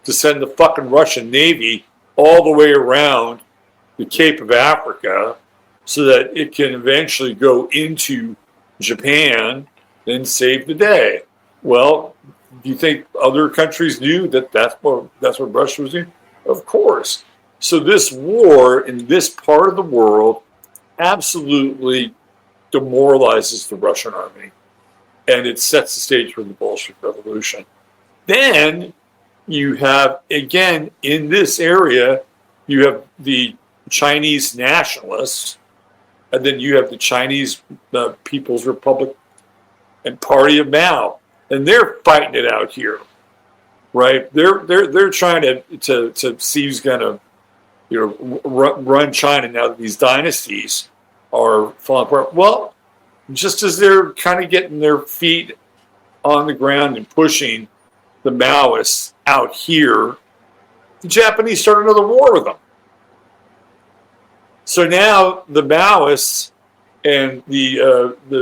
to send the fucking Russian Navy all the way around the Cape of Africa so that it can eventually go into Japan and save the day. Well, do you think other countries knew that that's what Russia was doing? Of course. So this war in this part of the world absolutely demoralizes the Russian army, and it sets the stage for the Bolshevik Revolution. Then you have, again, in this area, you have the Chinese nationalists, and then you have the Chinese People's Republic and Party of Mao, and they're fighting it out here, right? They're trying to see who's going to run China now that these dynasties are falling apart. Well, just as they're kind of getting their feet on the ground and pushing the Maoists out here, the Japanese start another war with them. So now the Maoists and the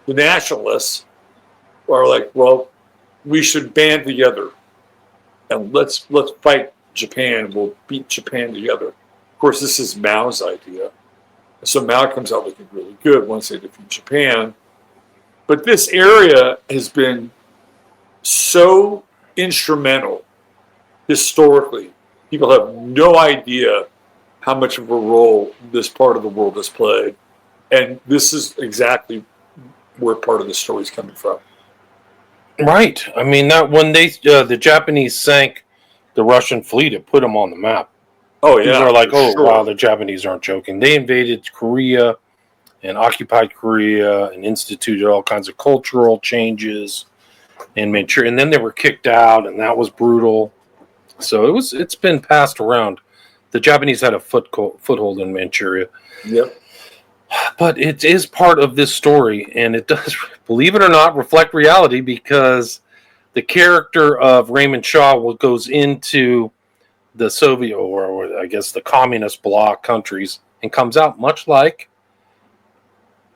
nationalists are like, well, we should band together and let's fight Japan. We'll beat Japan together. Of course, this is Mao's idea. So Mao comes out looking really good once they defeat Japan. But this area has been so instrumental historically. People have no idea how much of a role this part of the world has played. And this is exactly where part of the story is coming from. Right. I mean, that when the Japanese sank the Russian fleet, it put them on the map. Oh, yeah. People are like, wow, the Japanese aren't joking. They invaded Korea and occupied Korea and instituted all kinds of cultural changes in Manchuria. And then they were kicked out, and that was brutal. So it's been passed around. The Japanese had a foothold in Manchuria. Yep. But it is part of this story, and it does, believe it or not, reflect reality, because the character of Raymond Shaw goes into the Soviet or I guess the communist bloc countries and comes out much like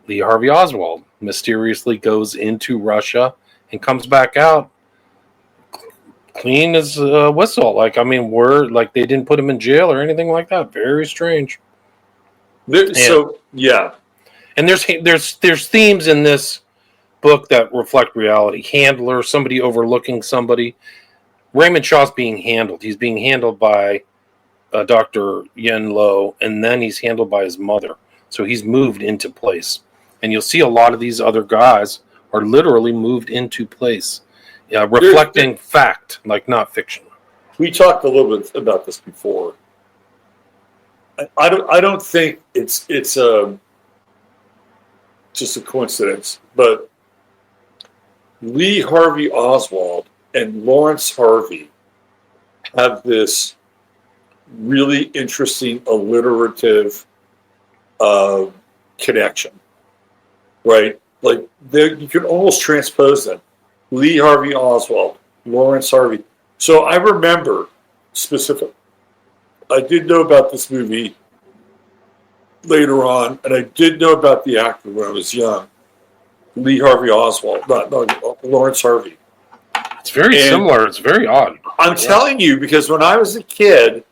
Lee Harvey Oswald. Mysteriously goes into Russia and comes back out clean as a whistle. Like, I mean, we're like they didn't put him in jail or anything like that. Very strange. So yeah, And there's themes in this book that reflect reality. Handler, somebody overlooking somebody. Raymond Shaw's being handled. He's being handled by Dr. Yen Lo, and then he's handled by his mother. So he's moved into place. And you'll see a lot of these other guys are literally moved into place, reflecting fact, like not fiction. we talked a little bit about this before. I don't think it's just a coincidence, but Lee Harvey Oswald and Lawrence Harvey have this really interesting alliterative connection, right? Like you can almost transpose them. Lee Harvey Oswald, Lawrence Harvey. So I remember specific. I did know about this movie later on, and I did know about the actor when I was young, Lee Harvey Oswald, not Lawrence Harvey. It's very similar. It's very odd. I'm telling you, because when I was a kid,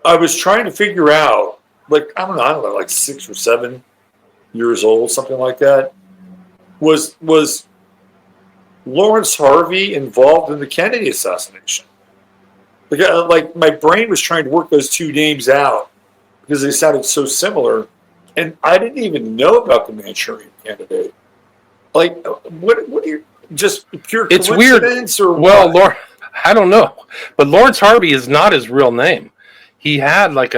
I was trying to figure out, like, I don't know, like 6 or 7 years old, something like that. Was Lawrence Harvey involved in the Kennedy assassination? Like my brain was trying to work those two names out because they sounded so similar, and I didn't even know about the Manchurian Candidate. Like, what are you, just pure It's coincidence weird. or well, what? I don't know, but Lawrence Harvey is not his real name. He had like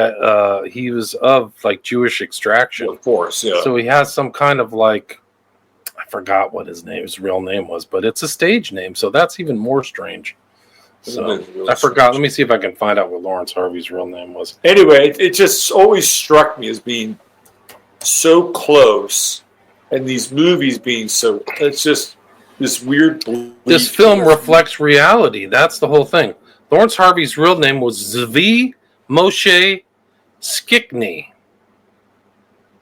he was of like Jewish extraction, Of course, yeah. so he has some kind of like, I forgot what his real name was, but it's a stage name, so that's even more strange. So It is really I forgot. strange. Let me see if I can find out what Lawrence Harvey's real name was. Anyway, it just always struck me as being so close, and these movies being so. It's just this weird. This film reflects reality. That's the whole thing. Lawrence Harvey's real name was Zvi Moshe Skikny.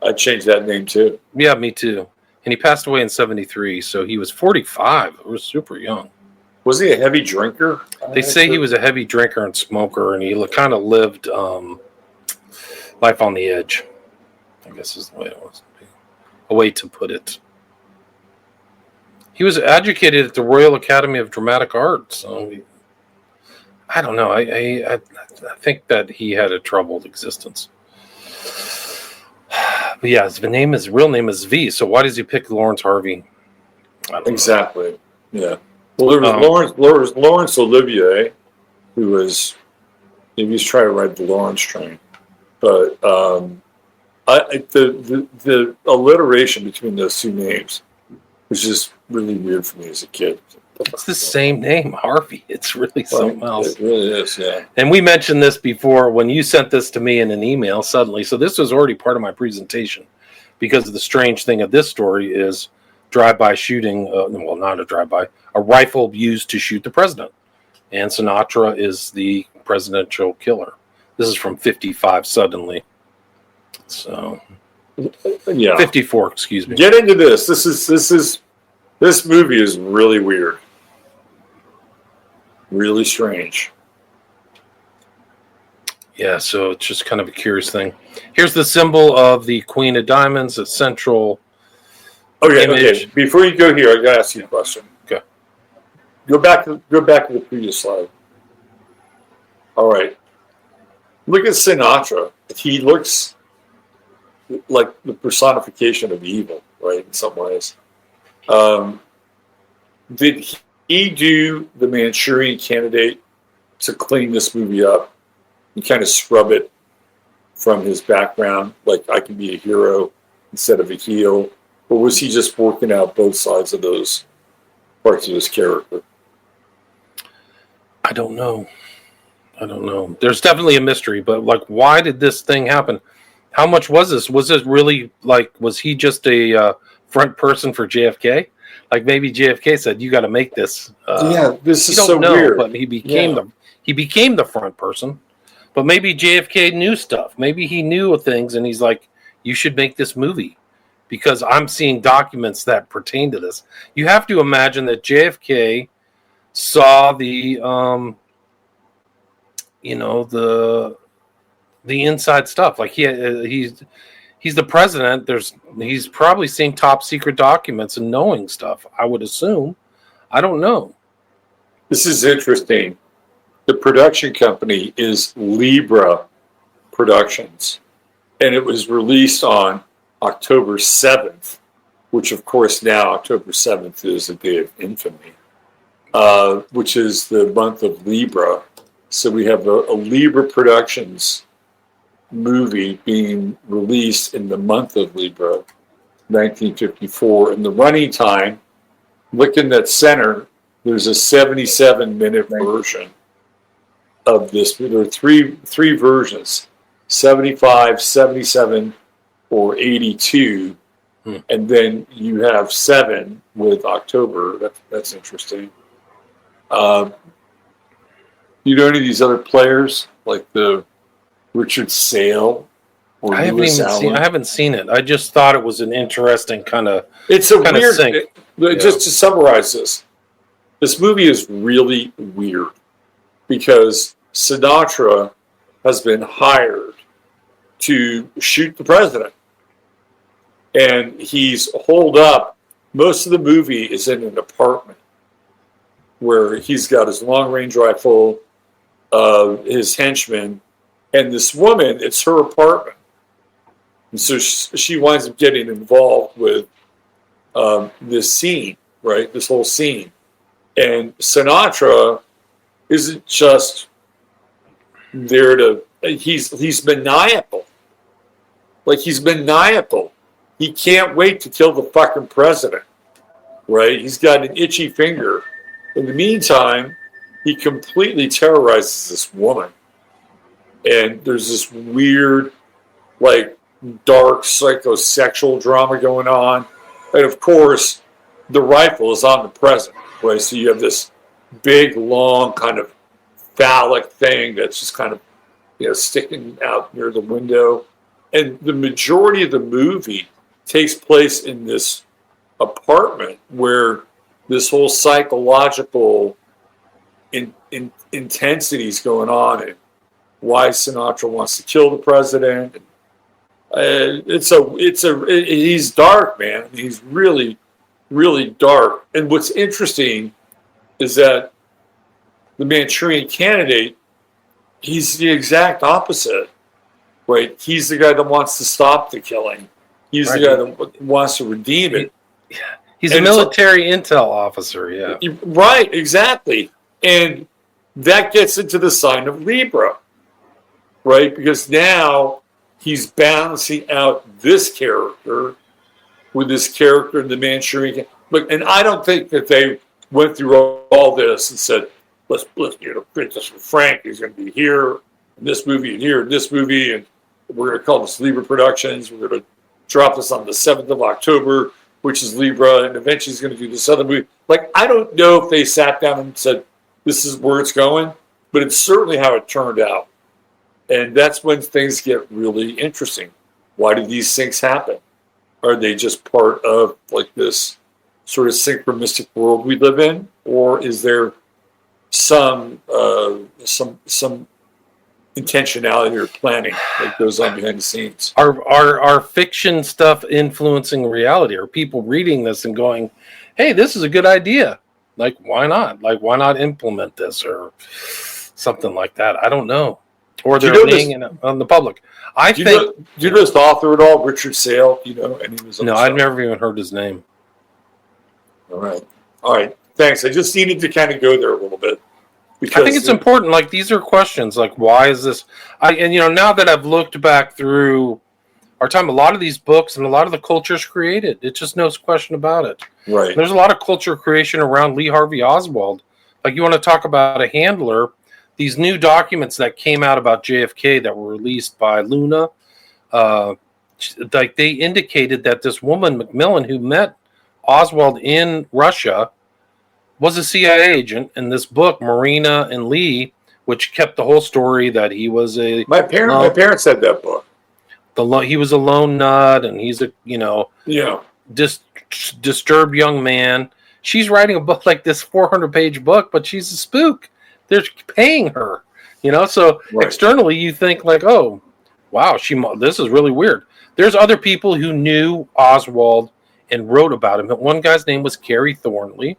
I'd change that name too. Yeah, me too. And he passed away in 1973, so he was 45. He was super young. Was he a heavy drinker? They say he was a heavy drinker and smoker, and he kind of lived life on the edge, I guess is the way it was. A way to put it. He was educated at the Royal Academy of Dramatic Art, so I don't know. I think that he had a troubled existence. But yeah, his real name is V. So why does he pick Lawrence Harvey? I don't know. Exactly. Yeah. Well, there was Laurence Olivier, who was maybe he's trying to ride the Lawrence train, but the alliteration between those two names was just really weird for me as a kid. It's the same name, Harvey. It's really something else. It really is, yeah. And we mentioned this before when you sent this to me in an email suddenly. So this was already part of my presentation because the strange thing of this story is drive-by shooting. Well, not a drive-by, a rifle used to shoot the president. And Sinatra is the presidential killer. This is from 55 suddenly. So, Yeah. 54, excuse me. Get into this. This movie is really weird. Really strange. Yeah, so it's just kind of a curious thing. Here's the symbol of the Queen of Diamonds, a central Okay. image. Before you go here, I gotta ask you a question. Okay. Go back to the previous slide. All right. Look at Sinatra. He looks like the personification of evil, right? In some ways. Did he do the Manchurian Candidate to clean this movie up and kind of scrub it from his background? Like, I can be a hero instead of a heel. Or was he just working out both sides of those parts of his character? I don't know. There's definitely a mystery, but like, why did this thing happen? How much was this? Was it really like, was he just a front person for JFK? Like maybe JFK said, "You got to make this." Yeah, this is don't so know, weird. but he became he became the front person. But maybe JFK knew stuff. Maybe he knew things, and he's like, "You should make this movie because I'm seeing documents that pertain to this." You have to imagine that JFK saw the inside stuff. Like he's the president. He's probably seeing top secret documents and knowing stuff, I would assume. I don't know. This is interesting. The production company is Libra Productions, and it was released on October 7th, which of course now October 7th is a day of infamy, which is the month of Libra. So we have a Libra Productions movie being released in the month of Libra, 1954. And the running time, look in that center, there's a 77-minute version of this. There are three versions, 75, 77, or 82. And then you have 7 with October. That's interesting. You know any of these other players, like the Richard Sale or I haven't seen it. I just thought it was an interesting kind of. It's a kinda weird. sync. Just to summarize this movie is really weird because Sinatra has been hired to shoot the president, and he's holed up. Most of the movie is in an apartment where he's got his long-range rifle, his henchmen, and this woman, it's her apartment. And so she winds up getting involved with this scene, right? This whole scene. And Sinatra isn't just there to, he's maniacal. Like, he's maniacal. He can't wait to kill the fucking president, right? He's got an itchy finger. In the meantime, he completely terrorizes this woman. And there's this weird, like, dark psychosexual drama going on. And of course, the rifle is on the president, right? So you have this big, long, kind of phallic thing that's just kind of, sticking out near the window. And the majority of the movie takes place in this apartment where this whole psychological intensity is going on, and why Sinatra wants to kill the president. He's dark, man. He's really, really dark. And what's interesting is that the Manchurian Candidate, he's the exact opposite, right? He's the guy that wants to stop the killing. He's the guy that wants to redeem it. He's a military intel officer, yeah. Right, exactly. And that gets into the sign of Libra, right? Because now he's balancing out this character with this character in the Manchurian. Look, and I don't think that they went through all this and said, let's print this for Frank. He's going to be here in this movie and here in this movie, and we're going to call this Libra Productions. We're going to drop this on the 7th of October, which is Libra, and eventually he's going to do this other movie. Like, I don't know if they sat down and said, this is where it's going, but it's certainly how it turned out. And that's when things get really interesting. Why do these things happen? Are they just part of, like, this sort of synchronistic world we live in, or is there some intentionality or planning that goes on behind the scenes? Are fiction stuff influencing reality? Are people reading this and going, hey, this is a good idea? Like, why not? Like, why not implement this or something like that? I don't know. Or they're laying it on the public. Do you know this author at all, Richard Sale? Do you know any of his other No, stuff? I've never even heard his name. All right. Thanks. I just needed to kind of go there a little bit. Because, I think it's important. Like, these are questions. Like, why is this? Now that I've looked back through our time, a lot of these books and a lot of the culture's created. It's just no question about it. Right. There's a lot of culture creation around Lee Harvey Oswald. Like, you want to talk about a handler. These new documents that came out about JFK that were released by Luna, like, they indicated that this woman, Macmillan, who met Oswald in Russia, was a CIA agent. And this book, Marina and Lee, which kept the whole story that he was a My parents had that book. he was a lone nut, and he's a Yeah. disturbed young man. She's writing a book like this 400-page book, but she's a spook. They're paying her, So Right. externally, you think like, oh, wow, this is really weird. There's other people who knew Oswald and wrote about him. One guy's name was Kerry Thornley.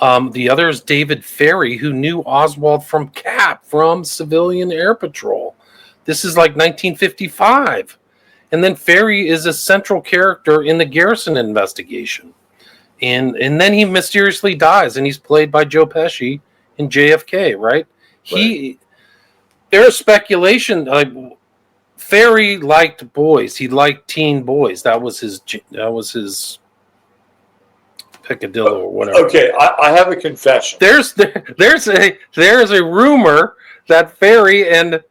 The other is David Ferry, who knew Oswald from CAP, from Civilian Air Patrol. This is like 1955. And then Ferry is a central character in the Garrison investigation. And then he mysteriously dies, and he's played by Joe Pesci in JFK, right? There's speculation, Ferry liked boys. He liked teen boys. That was his peccadillo or whatever. Okay, I have a confession. There's a rumor that Ferry and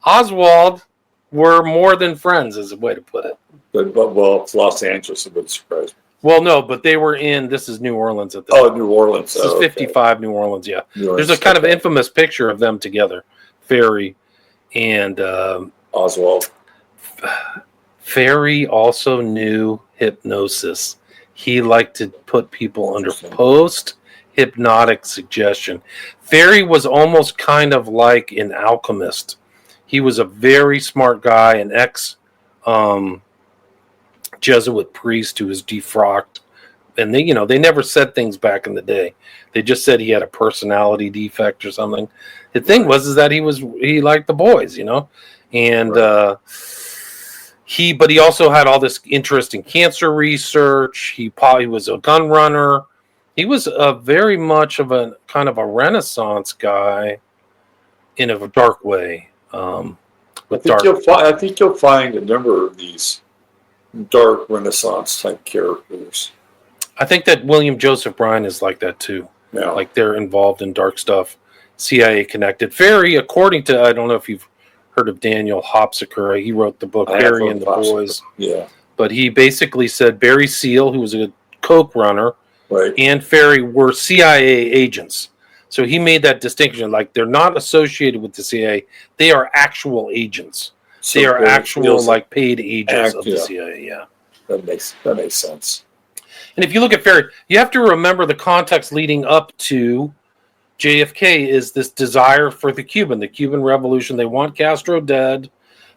Oswald were more than friends, is a way to put it. But it's Los Angeles, it would surprise me. Well, no, but they were this is New Orleans at the Oh, time. New Orleans. This is 55 New Orleans, yeah. New Orleans, There's a kind of infamous picture of them together, Ferry and Oswald. Ferry also knew hypnosis. He liked to put people under post-hypnotic suggestion. Ferry was almost kind of like an alchemist. He was a very smart guy, an ex-Jesuit priest who was defrocked. And they never said things back in the day. They just said he had a personality defect or something. The thing was that he liked the boys, and right. But he also had all this interest in cancer research. He was a gun runner. He was very much of a kind of a Renaissance guy in a dark way. I think you'll find a number of these dark Renaissance type characters. I think that William Joseph Bryan is like that too. Yeah. Like they're involved in dark stuff, CIA connected. Ferry, according to, I don't know if you've heard of Daniel Hopsiker. He wrote the book Barry and the Boys. Yeah. But he basically said Barry Seal, who was a coke runner, right, and Ferry were CIA agents. So he made that distinction. Like they're not associated with the CIA. They are actual agents. So they are actual like paid agents of the yeah. CIA. Yeah. That makes sense. And if you look at Ferry, you have to remember the context leading up to JFK is this desire for the Cuban Revolution. They want Castro dead.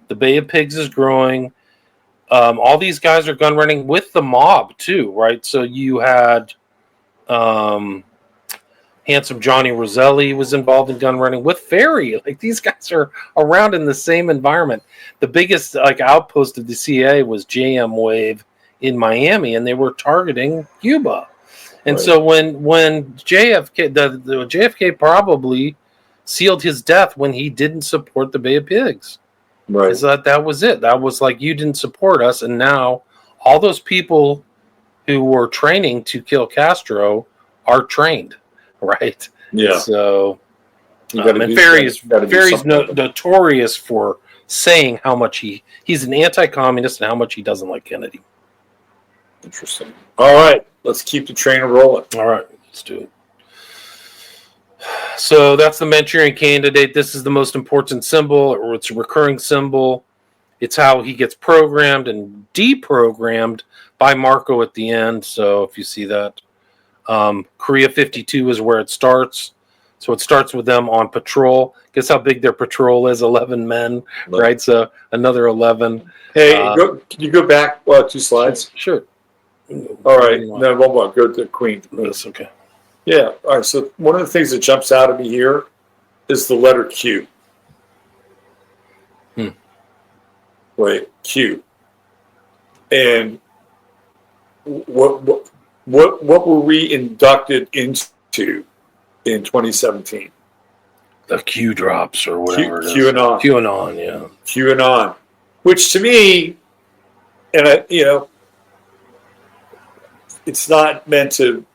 The Bay of Pigs is growing. All these guys are gun running with the mob too, right? So you had handsome Johnny Roselli was involved in gun running with Ferry. Like these guys are around in the same environment. The biggest outpost of the CIA was JM Wave in Miami, and they were targeting Cuba. And so when JFK, the JFK probably sealed his death when he didn't support the Bay of Pigs. Right. Is that was it. That was like, you didn't support us, and now all those people who were training to kill Castro are trained, right? Yeah. So, and Ferry's notorious for saying how much he's an anti-communist and how much he doesn't like Kennedy. Interesting. All right, let's keep the train rolling. All right, let's do it. So that's the Manchurian Candidate. This is the most important symbol, or it's a recurring symbol. It's how he gets programmed and deprogrammed by Marco at the end. So if you see that, Korea 52 is where it starts. So it starts with them on patrol. Guess how big their patrol is? 11 men, right? So another 11. Hey, can you go back 2 slides? Sure. All right, no, one more. Go to Queen. That's okay. Yeah. All right. So one of the things that jumps out at me here is the letter Q. Wait, Q. And what were we inducted into in 2017? The Q drops or whatever. QAnon. QAnon, yeah. QAnon, which to me, and it's not meant to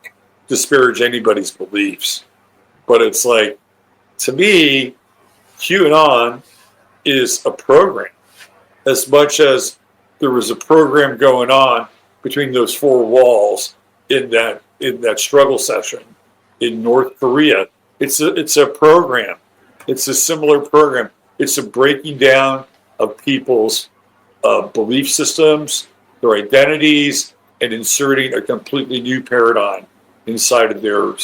disparage anybody's beliefs, but it's like, to me, QAnon is a program, as much as there was a program going on between those 4 walls in that struggle session in North Korea It's a program. It's a similar program. It's a breaking down of people's belief systems, their identities, and inserting a completely new paradigm inside of their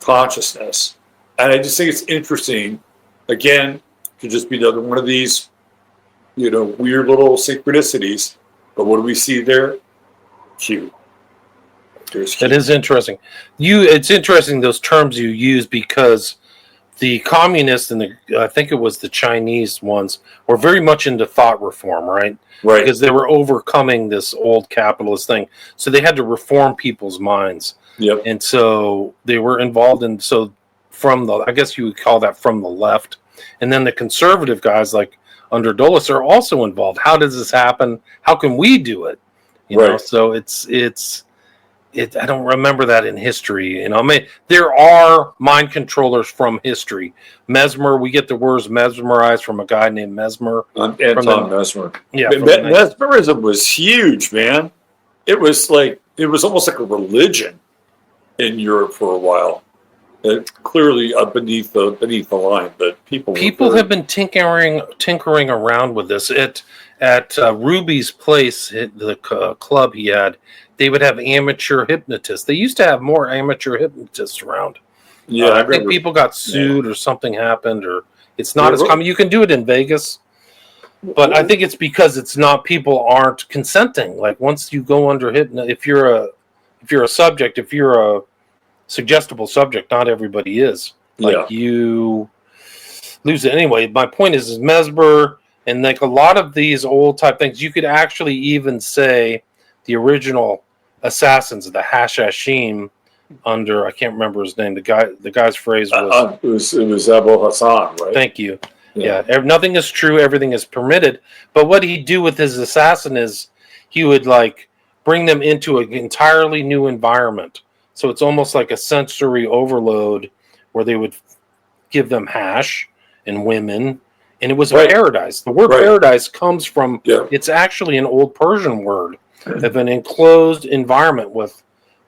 consciousness. And I just think it's interesting. Again, could just be another one of these, weird little synchronicities. But what do we see there? Q. That is interesting. It's interesting those terms you use because the communists and I think it was the Chinese ones were very much into thought reform, right? Right. Because they were overcoming this old capitalist thing, so they had to reform people's minds. Yep. And so they were involved in I guess you would call that from the left, and then the conservative guys like under Dulles are also involved. How does this happen? How can we do it? You know, so it's I don't remember that in history. There are mind controllers from history. Mesmer, we get the words mesmerized from a guy named Mesmer. Anton Mesmer. Yeah. Mesmerism was huge, man. It was almost like a religion in Europe for a while. Clearly beneath the line, but people have been tinkering around with this. At Ruby's place, the club he had, they would have amateur hypnotists. They used to have more amateur hypnotists around. Yeah, I think people got sued or something happened, or it's not as common. You can do it in Vegas, but I think it's because people aren't consenting. Like once you go under hypnosis, if you're a subject, if you're a suggestible subject, not everybody is. You lose it anyway. My point is Mesmer and like a lot of these old type things. You could actually even say the original assassins of the Hashashim under I can't remember his name. The guy's phrase was it was Abu Hassan, right? Thank you. Yeah, nothing is true, everything is permitted. But what he'd do with his assassin is he would like bring them into an entirely new environment. So it's almost like a sensory overload where they would give them hash and women, and it was a paradise. The word paradise comes from, it's actually an old Persian word of an enclosed environment with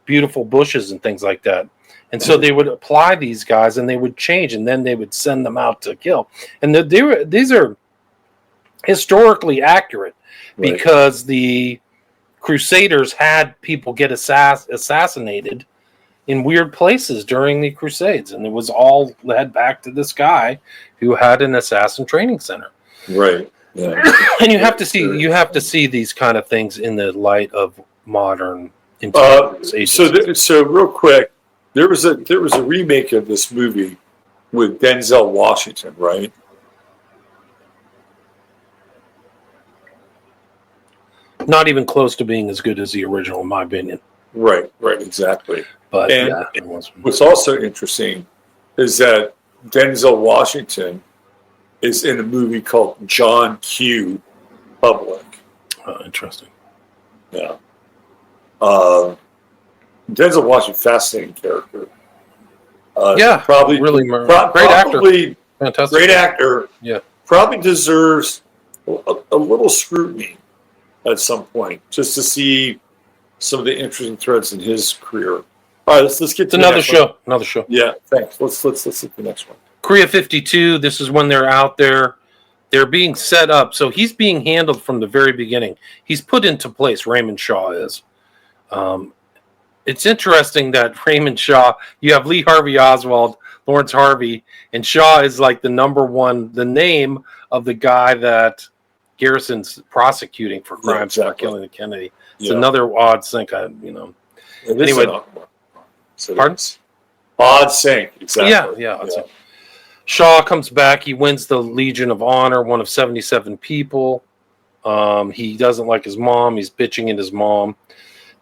beautiful bushes and things like that. And so they would apply these guys and they would change, and then they would send them out to kill. And these are historically accurate because the Crusaders had people get assassinated in weird places during the Crusades, and it was all led back to this guy who had an assassin training center. Right. Yeah. And you have to see these kind of things in the light of modern intelligence. So real quick, there was a remake of this movie with Denzel Washington, right? Not even close to being as good as the original, in my opinion. Right, exactly. But what's also interesting is that Denzel Washington is in a movie called John Q. Public. Interesting. Yeah. Denzel Washington, fascinating character. Probably really great actor. Fantastic. Great actor. Yeah. Probably deserves a little scrutiny at some point, just to see some of the interesting threads in his career. All right, let's get to another show. Another show. Yeah, thanks. Let's hit the next one. Korea 52. This is when they're out there. They're being set up. So he's being handled from the very beginning. He's put into place. Raymond Shaw is. It's interesting that Raymond Shaw. You have Lee Harvey Oswald, Lawrence Harvey, and Shaw is like the number one. The name of the guy that Garrison's prosecuting for crimes for killing the Kennedy. It's another odd sync. Anyway. Pardon? Odd sync, exactly. Yeah. Shaw comes back. He wins the Legion of Honor, one of 77 people. He doesn't like his mom. He's bitching at his mom.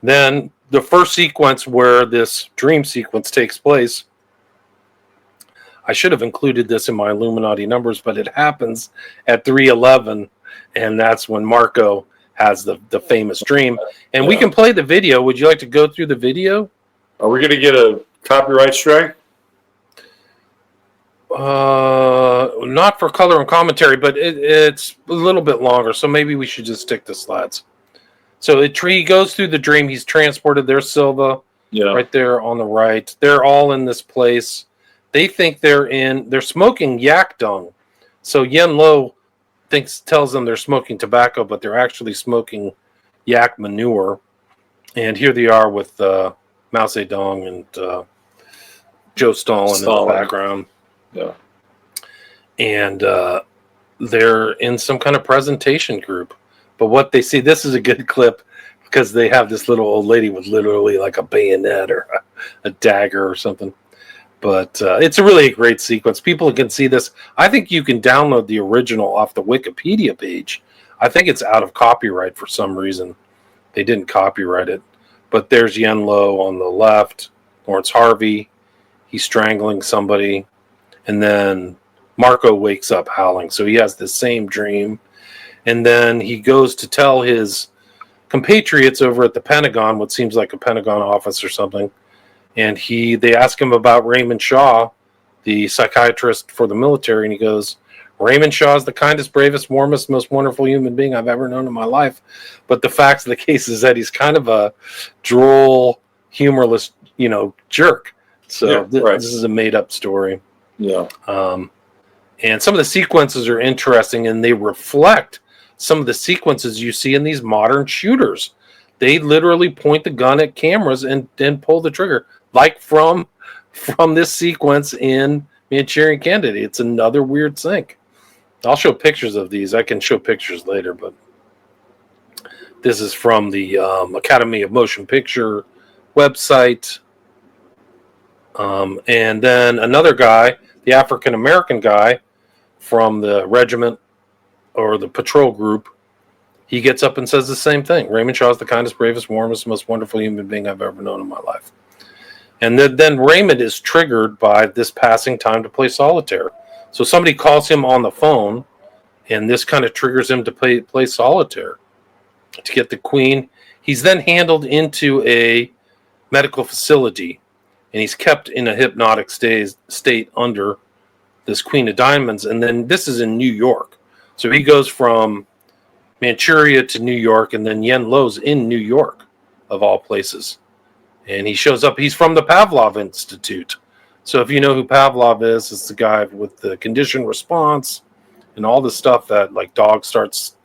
Then the first sequence where this dream sequence takes place, I should have included this in my Illuminati numbers, but it happens at 3:11, and that's when Marco has the famous dream. And we can play the video. Would you like to go through the video? Are we going to get a copyright strike? Not for color and commentary, but it's a little bit longer, so maybe we should just stick to slides. So he goes through the dream. He's transported. There's Silva right there on the right. They're all in this place. They think they're smoking yak dung. So Yen Lo tells them they're smoking tobacco, but they're actually smoking yak manure. And here they are with Mao Zedong and Joe Stalin in the background. Yeah. And they're in some kind of presentation group. But what they see, this is a good clip because they have this little old lady with literally like a bayonet or a dagger or something. But it's a really great sequence. People can see this. I think you can download the original off the Wikipedia page. I think it's out of copyright for some reason. They didn't copyright it. But there's Yen Lo on the left, Lawrence Harvey. He's strangling somebody. And then Marco wakes up howling. So he has the same dream. And then he goes to tell his compatriots over at the Pentagon, what seems like a Pentagon office or something. And they ask him about Raymond Shaw, the psychiatrist for the military. And he goes, Raymond Shaw is the kindest, bravest, warmest, most wonderful human being I've ever known in my life. But the facts of the case is that he's kind of a droll, humorless, jerk. So this is a made-up story. Yeah. And some of the sequences are interesting, and they reflect some of the sequences you see in these modern shooters. They literally point the gun at cameras and then pull the trigger, like from this sequence in Manchurian Candidate. It's another weird sync. I'll show pictures of these. I can show pictures later, but this is from the Academy of Motion Picture website. And then another guy, the African-American guy from the regiment or the patrol group, he gets up and says the same thing. Raymond Shaw is the kindest, bravest, warmest, most wonderful human being I've ever known in my life. And then Raymond is triggered by this passing time to play solitaire. So somebody calls him on the phone, and this kind of triggers him to play solitaire to get the queen. He's then handled into a medical facility, and he's kept in a hypnotic state under this Queen of Diamonds. And then this is in New York. So he goes from Manchuria to New York, and then Yen Lo's in New York, of all places. And he shows up. He's from the Pavlov Institute. So if you know who Pavlov is, it's the guy with the conditioned response and all the stuff that, like, dogs starts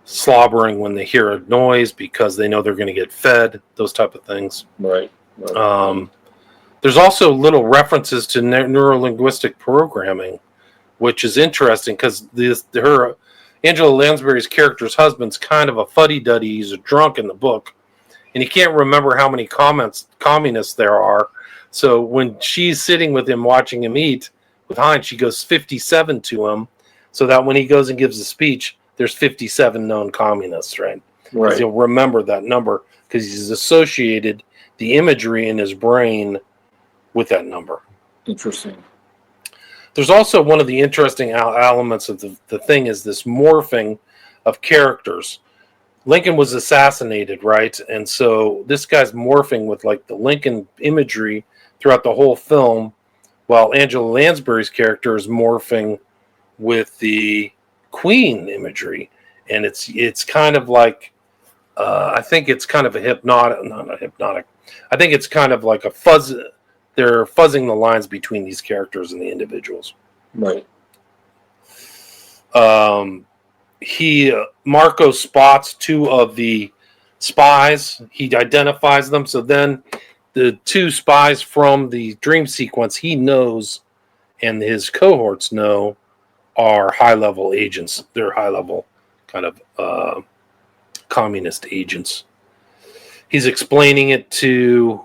slobbering when they hear a noise because they know they're going to get fed, those type of things. Right. There's also little references to neuro-linguistic programming, which is interesting because Angela Lansbury's character's husband's kind of a fuddy-duddy. He's a drunk in the book, and he can't remember how many communists there are. So when she's sitting with him watching him eat with Heinz, she goes 57 to him, so that when he goes and gives a speech, there's 57 known communists, right? Right. He'll remember that number because he's associated the imagery in his brain with that number. Interesting. There's also one of the interesting elements of the thing is this morphing of characters. Lincoln was assassinated, right? And so this guy's morphing with like the Lincoln imagery throughout the whole film, while Angela Lansbury's character is morphing with the Queen imagery. And it's kind of like, I think it's kind of a not a hypnotic. I think it's kind of like a fuzz. They're fuzzing the lines between these characters and the individuals. Right. Marco spots two of the spies. He identifies them. So then the two spies from the dream sequence he knows and his cohorts know are high-level agents. They're high-level kind of communist agents. He's explaining it to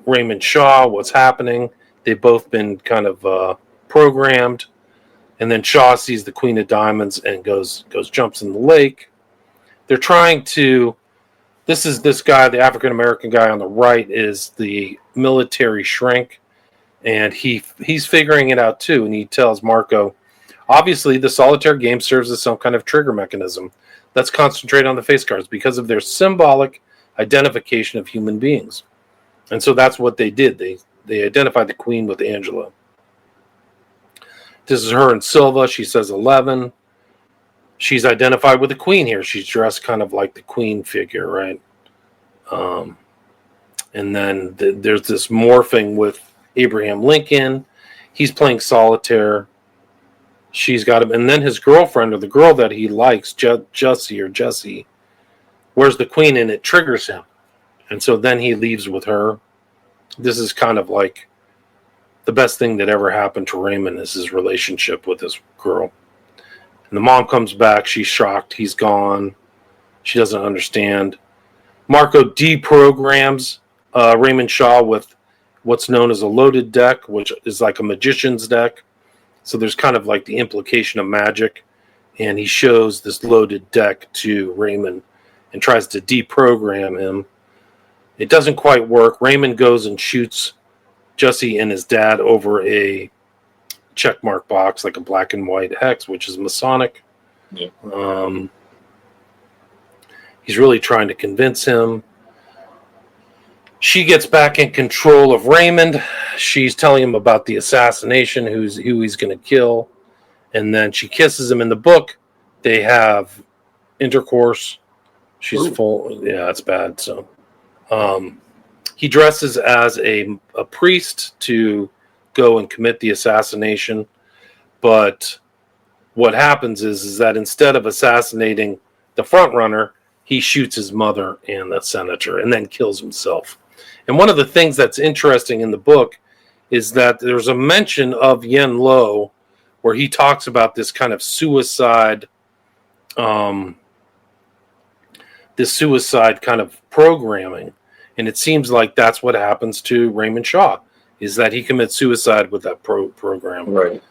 Raymond Shaw, what's happening. They've both been kind of programmed. And then Shaw sees the Queen of Diamonds and jumps in the lake. They're trying to... This guy, the African-American guy on the right, is the military shrink. And he's figuring it out too. And he tells Marco, obviously the solitaire game serves as some kind of trigger mechanism. Let's concentrate on the face cards because of their symbolic identification of human beings. And so that's what they did. They identified the Queen with Angela. This is her and Silva. She says 11. She's identified with the Queen here. She's dressed kind of like the Queen figure, right? And then there's this morphing with Abraham Lincoln. He's playing solitaire. She's got him. And then his girlfriend, or the girl that he likes, Jessie, wears the queen, and it triggers him. And so then he leaves with her. This is kind of like the best thing that ever happened to Raymond is his relationship with this girl. And the mom comes back. She's shocked. He's gone. She doesn't understand. Marco deprograms Raymond Shaw with what's known as a loaded deck, which is like a magician's deck. So there's kind of like the implication of magic. And he shows this loaded deck to Raymond and tries to deprogram him. It doesn't quite work. Raymond goes and shoots Jesse and his dad over a checkmark box, like a black and white hex, which is Masonic. Yeah. He's really trying to convince him. She gets back in control of Raymond. She's telling him about the assassination, who he's going to kill. And then she kisses him. In the book, they have intercourse. She's full. Yeah, it's bad. So he dresses as a priest to go and commit the assassination. But what happens is that instead of assassinating the front runner, he shoots his mother and the senator and then kills himself. And one of the things that's interesting in the book is that there's a mention of Yen Lo where he talks about this kind of suicide, this suicide kind of programming. And it seems like that's what happens to Raymond Shaw, is that he commits suicide with that program. Right.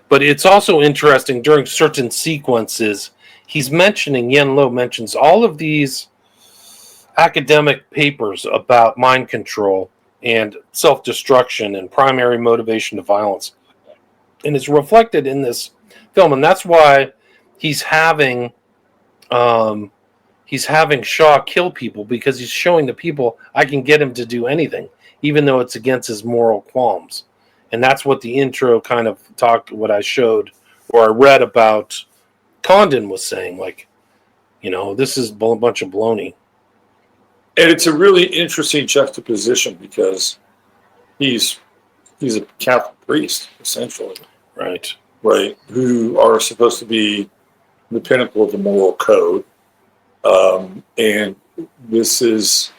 But it's also interesting during certain sequences, he's mentioning, Yen Lo mentions all of these academic papers about mind control and self-destruction and primary motivation to violence. And it's reflected in this film. And that's why he's having Shaw kill people, because he's showing the people, I can get him to do anything, even though it's against his moral qualms. And that's what the intro kind of what I showed, or I read about Condon was saying, like, you know, this is a bunch of baloney. And it's a really interesting juxtaposition because he's a Catholic priest, essentially. Right. Right. Who are supposed to be the pinnacle of the moral code. And this is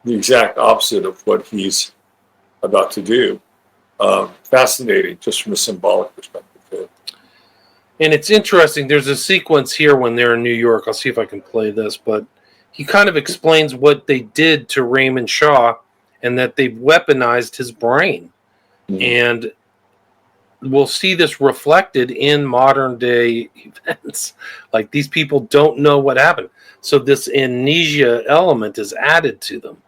the exact opposite of what he's about to do. Fascinating, just from a symbolic perspective, too. And it's interesting. There's a sequence here when they're in New York. I'll see if I can play this, but he kind of explains what they did to Raymond Shaw and that they've weaponized his brain. Mm-hmm. And we'll see this reflected in modern day events. Like, these people don't know what happened. So this amnesia element is added to them.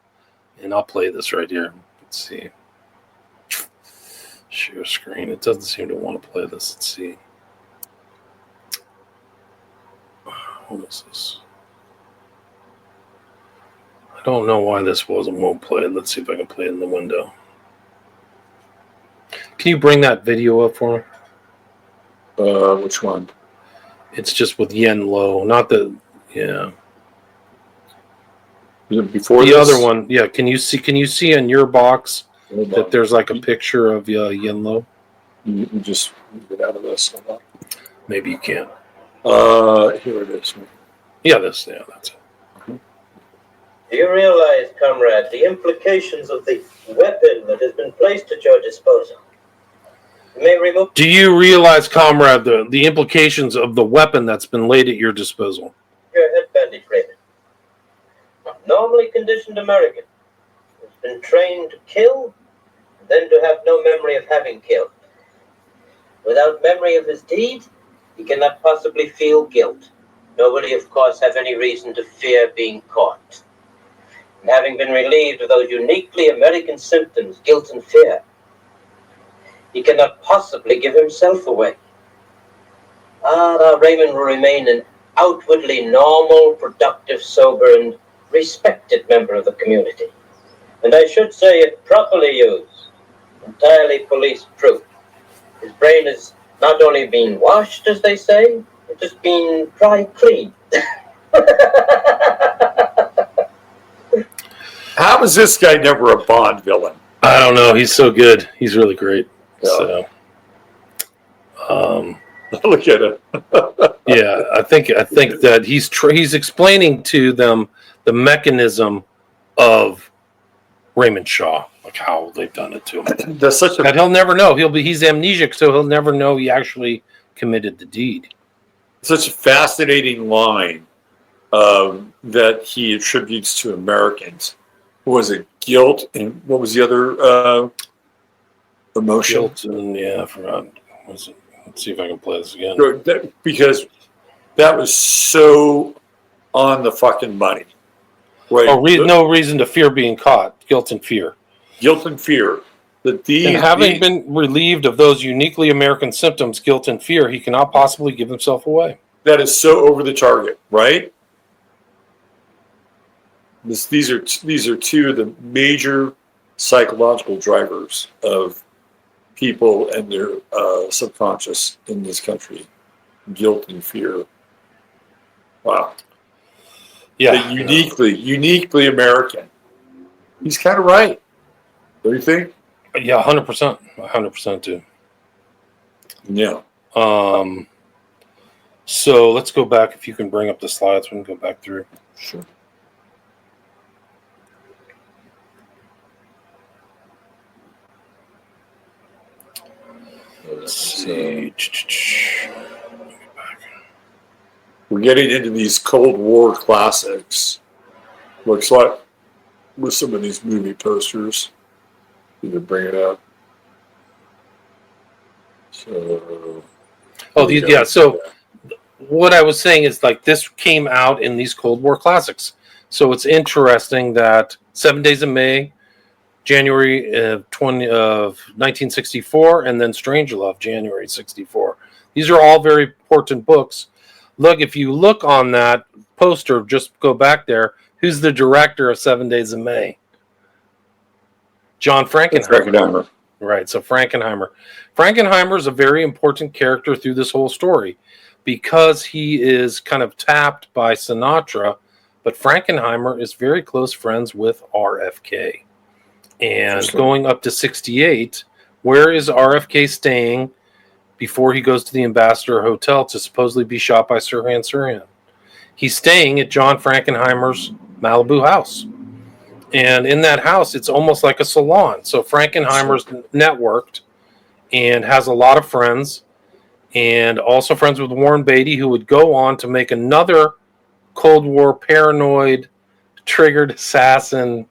And I'll play this right here. Let's see. Share screen. It doesn't seem to want to play this. Let's see. What is this? I don't know why this won't play. Let's see if I can play it in the window. Can you bring that video up for me? Which one? It's just with Yen Lo, not the Before the this? other one. Yeah, can you see in your box that there's like a picture of Yen Lo? You just get out of this. Maybe you can't. Here it is. Yeah, that's it. Do you realize, comrade, the implications of the weapon that has been placed at your disposal? You may remove... Do you realize, comrade, the implications of the weapon that's been laid at your disposal? Your head bandage, Raymond. A normally conditioned American who's been trained to kill, and then to have no memory of having killed. Without memory of his deed, he cannot possibly feel guilt. Nobody, of course, have any reason to fear being caught. And having been relieved of those uniquely American symptoms, guilt and fear, he cannot possibly give himself away. Now Raymond will remain an outwardly normal, productive, sober, and respected member of the community. And I should say, if properly used, entirely police-proof. His brain has not only been washed, as they say, it has been dry clean. How is this guy never a Bond villain? I don't know. He's so good. He's really great. Yeah. So, Look at it. yeah, I think that he's explaining to them the mechanism of Raymond Shaw, like how they've done it to him. That's such That a he'll never know. He's amnesic, so he'll never know he actually committed the deed. fascinating line that he attributes to Americans. Was it guilt and what was the other emotion? Guilt and I forgot. Let's see if I can play this again. Because that was so on the fucking money. Right? No reason to fear being caught. Guilt and fear. Guilt and fear. And having been relieved of those uniquely American symptoms, guilt and fear, he cannot possibly give himself away. That is so over the target, right? These are two of the major psychological drivers of people and their subconscious in this country: guilt and fear. Wow. Yeah, Uniquely American. He's kind of right. Don't you think? Yeah, 100%. 100% too. Yeah. So let's go back. If you can bring up the slides, we can go back through. Sure. Let's see. We're getting into these Cold War classics. Looks like with some of these movie posters. You can bring it up. So. So what I was saying is like this came out in these Cold War classics. So it's interesting that 7 Days of May, January of 1964, and then Strangelove, January 64. These are all very important books. Look, if you look on that poster, just go back there. Who's the director of 7 Days of May? John Frankenheimer. Right, so Frankenheimer. Frankenheimer is a very important character through this whole story because he is kind of tapped by Sinatra, but Frankenheimer is very close friends with RFK. And going up to 68, where is RFK staying before he goes to the Ambassador Hotel to supposedly be shot by Sirhan Sirhan? He's staying at John Frankenheimer's Malibu house. And in that house, it's almost like a salon. So Frankenheimer's networked and has a lot of friends, and also friends with Warren Beatty, who would go on to make another Cold War paranoid, triggered assassin.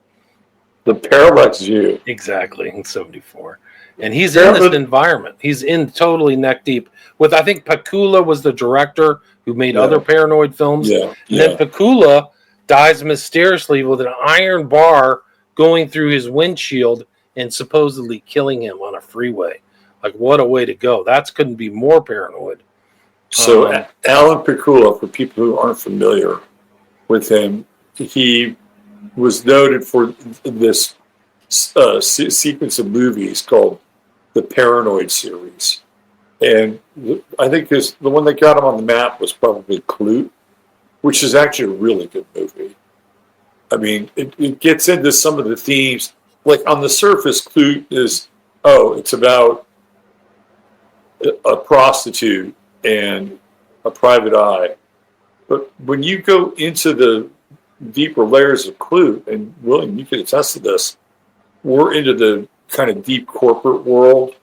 The Parallax View. Exactly, in 74. And he's in this environment. He's in totally neck deep with, I think Pakula was the director who made other paranoid films. And then Pakula dies mysteriously with an iron bar going through his windshield and supposedly killing him on a freeway. Like, what a way to go. That couldn't be more paranoid. So Alan Pakula, for people who aren't familiar with him, he was noted for this sequence of movies called the Paranoid series. And I think the one that got him on the map was probably Clute, which is actually a really good movie. I mean, it gets into some of the themes. Like on the surface, Clute is, it's about a prostitute and a private eye. But when you go into the deeper layers of Clute, and William, you can attest to this, we're into the kind of deep corporate world,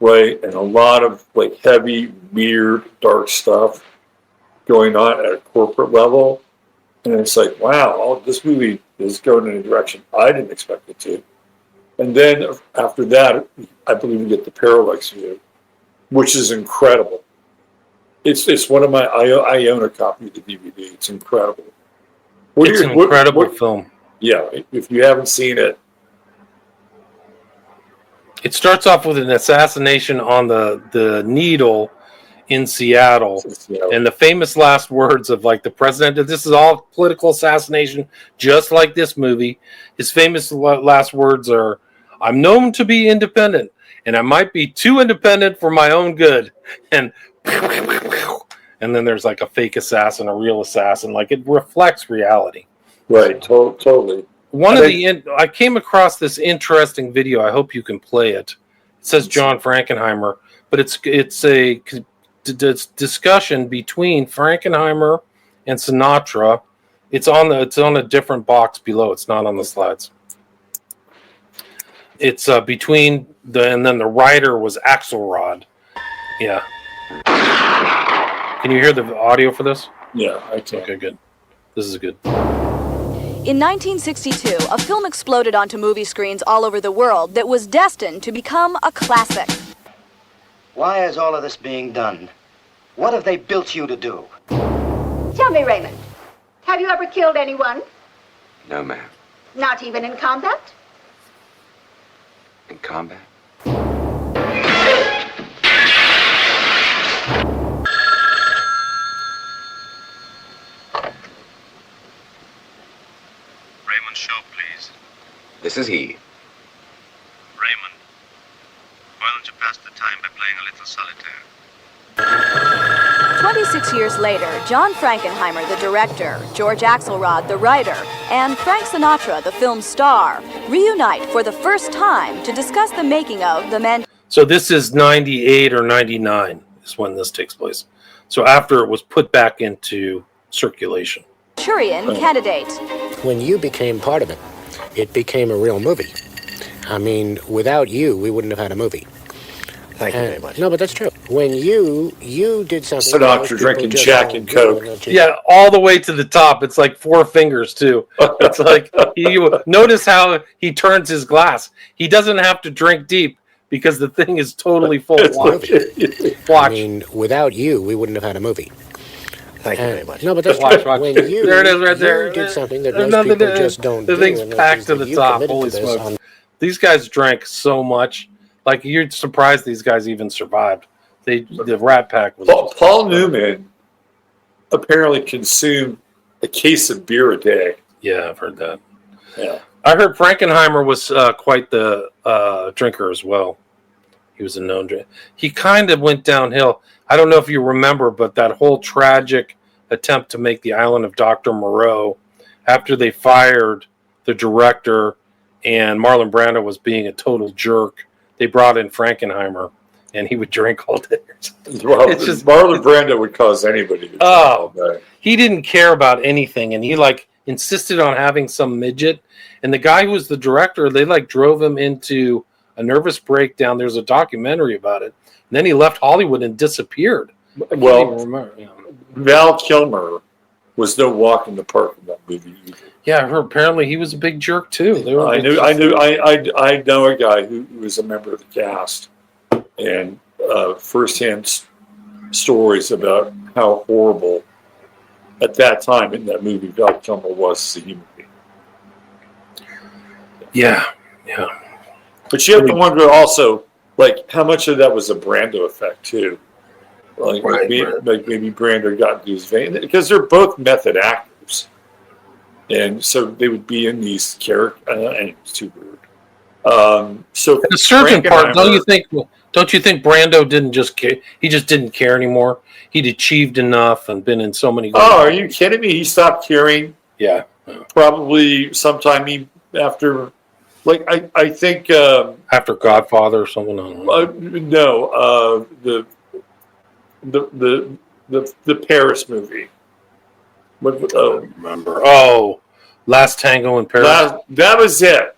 right? And a lot of like heavy, weird, dark stuff going on at a corporate level. And it's like, wow, this movie is going in a direction I didn't expect it to. And then after that, I believe we get the Parallax View, which is incredible. It's one of my, I own a copy of the DVD. It's incredible. It's an incredible film. Yeah, if you haven't seen it. It starts off with an assassination on the Needle in Seattle. And the famous last words of like the president, this is all political assassination, just like this movie. His famous last words are, "I'm known to be independent, and I might be too independent for my own good." And then there's like a fake assassin, a real assassin. Like it reflects reality. Right, totally. I came across this interesting video. I hope you can play it. It says John Frankenheimer, but it's a discussion between Frankenheimer and Sinatra. It's on a different box below. It's not on the slides. It's between and then the writer was Axelrod. Yeah. Can you hear the audio for this? Yeah, I can. Okay, good. This is good. In 1962, a film exploded onto movie screens all over the world that was destined to become a classic. Why is all of this being done? What have they built you to do? Tell me, Raymond, have you ever killed anyone? No, ma'am. Not even in combat? In combat? Raymond Shaw, please. This is he. Raymond, why don't you pass the time by playing a little solitaire? 26 years later, John Frankenheimer, the director, George Axelrod, the writer, and Frank Sinatra, the film star, reunite for the first time to discuss the making of the Man. So this is 98 or 99 is when this takes place. So after it was put back into circulation. Manchurian Candidate. When you became part of it, it became a real movie. I mean, without you, we wouldn't have had a movie. Thank you very much. No, but that's true. When you did something... Sinatra drinking Jack and Coke. Yeah, all the way to the top. It's like 4 fingers, too. It's like, you notice how he turns his glass. He doesn't have to drink deep because the thing is totally full. Watch. I mean, without you, we wouldn't have had a movie. Thank you very much. No, but that's Watch. when you, there it is right there. You did something that There's most nothing people to- just don't The do. thing's and packed to that the you top. committed Holy to this smokes. These guys drank so much. Like, you're surprised these guys even survived. The Rat Pack was... Paul Newman apparently consumed a case of beer a day. Yeah, I've heard that. Yeah. I heard Frankenheimer was quite the drinker as well. He was a known drinker. He kind of went downhill. I don't know if you remember, but that whole tragic attempt to make the Island of Dr. Moreau, after they fired the director and Marlon Brando was being a total jerk, they brought in Frankenheimer, and he would drink all day. Well, It's just- Marlon Brando would cause anybody to drink all day. He didn't care about anything, and he insisted on having some midget. And the guy who was the director, they drove him into a nervous breakdown. There's a documentary about it. And then he left Hollywood and disappeared. I can't Well, even remember. Yeah. Val Kilmer was no walk in the park in that movie either. Yeah, I heard apparently he was a big jerk too. I know a guy who was a member of the cast, and firsthand stories about how horrible at that time in that movie Val Kilmer was as a human being. Yeah. But you have to wonder also, how much of that was a Brando effect too. Maybe Brando got into his vein because they're both method actors, and so they would be in these characters. And it's too weird. So At a certain part, don't you think Brando didn't just care? He just didn't care anymore. He'd achieved enough and been in so many. Oh, are you kidding me? He stopped caring. Yeah. Probably sometime after, I think after Godfather or something. The Paris movie. I don't remember. Oh, Last Tango in Paris. That was it.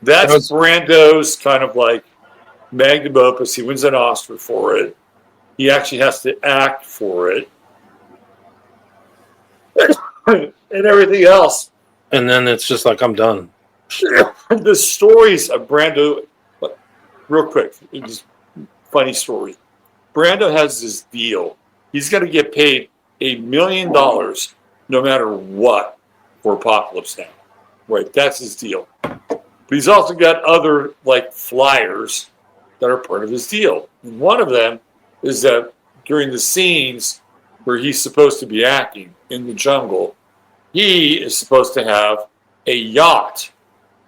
That's Brando's kind of magnum opus. He wins an Oscar for it. He actually has to act for it. And everything else. And then it's just I'm done. The stories of Brando, real quick, just funny story. Brando has this deal. He's going to get paid $1 million no matter what for Apocalypse Now. Right, that's his deal. But he's also got other flyers that are part of his deal. And one of them is that during the scenes where he's supposed to be acting in the jungle, he is supposed to have a yacht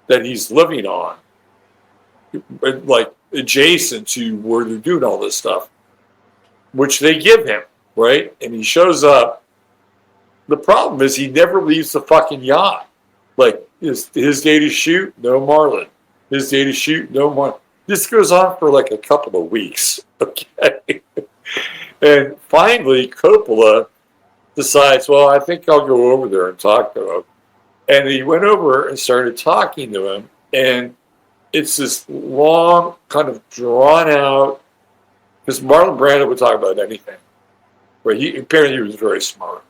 that he's living on, adjacent to where they're doing all this stuff, which they give him, right? And he shows up. The problem is he never leaves the fucking yacht. his day to shoot, no Marlon. His day to shoot, no Marlon. This goes on for like a couple of weeks. Okay. And finally, Coppola decides, well, I think I'll go over there and talk to him. And he went over and started talking to him. And it's this long, kind of drawn out, because Marlon Brando would talk about anything. But apparently he was very smart.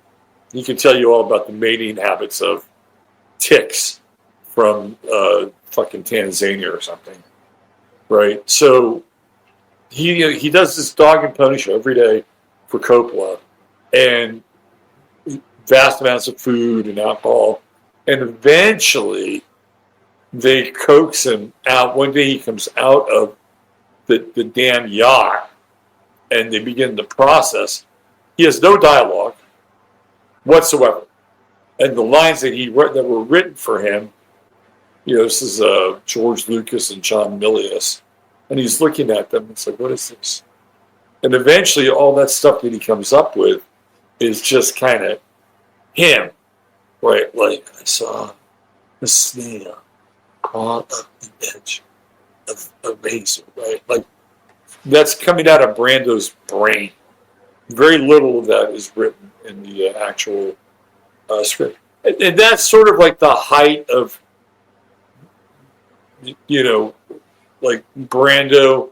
He could tell you all about the mating habits of ticks from fucking Tanzania or something. Right? So he does this dog and pony show every day for Coppola. And vast amounts of food and alcohol. And eventually they coax him out. One day he comes out of the damn yacht and they begin the process. He has no dialogue whatsoever. And the lines that were written for him, this is George Lucas and John Milius. And he's looking at them. It's like, what is this? And eventually all that stuff that he comes up with is just kind of him. Right? Like, I saw a snail crawl up the edge of a razor. Right? Like, that's coming out of Brando's brain. Very little of that is written in the actual script. And that's sort of like the height of, like Brando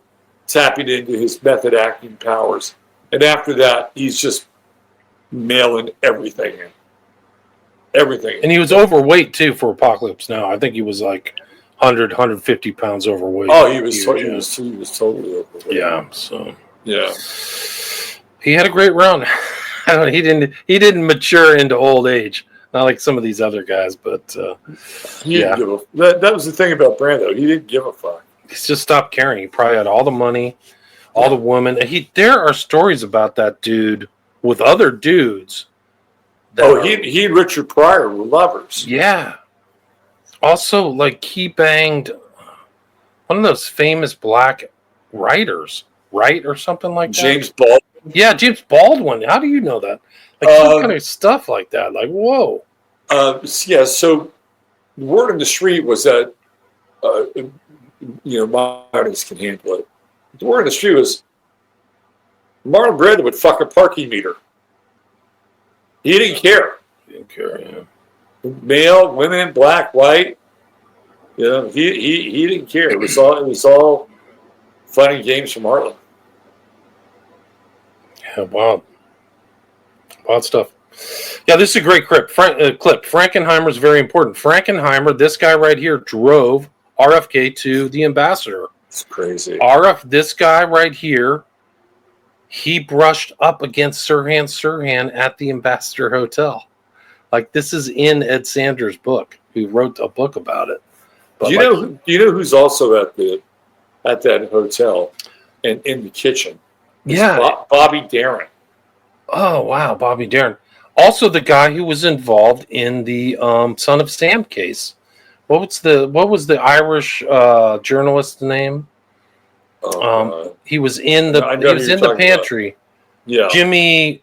tapping into his method acting powers. And after that, he's just mailing everything in. Everything. And he was overweight, too, for Apocalypse Now. I think he was like 150 pounds overweight. Oh, he was totally overweight. Yeah, so. Yeah. He had a great run. He didn't mature into old age, not like some of these other guys. But that was the thing about Brando. He didn't give a fuck. He's just stopped caring. He probably had all the money, all the women. There are stories about that dude with other dudes. He and Richard Pryor were lovers. Yeah. Also, like he banged one of those famous black writers, right, or something like that. James Baldwin. Yeah, James Baldwin. How do you know that? Like some kind of stuff like that. Like, whoa. So the word on the street was that, my audience can handle it. The word on the street was Marlon Brando would fuck a parking meter. He didn't care. Yeah. Male, women, black, white. He didn't care. It was all fun and games for Marlon. Yeah, wild stuff. Yeah, this is a great clip. Frankenheimer's very important. Frankenheimer, this guy right here, drove RFK to the Ambassador. It's crazy. This guy right here, he brushed up against Sirhan Sirhan at the Ambassador Hotel. Like, this is in Ed Sanders' book. He wrote a book about it. But do you know who's also at that hotel and in the kitchen? Yeah. Bobby Darin. Oh, wow, Bobby Darin. Also the guy who was involved in the Son of Sam case. What was the Irish journalist's name? He was in the pantry. About. Yeah.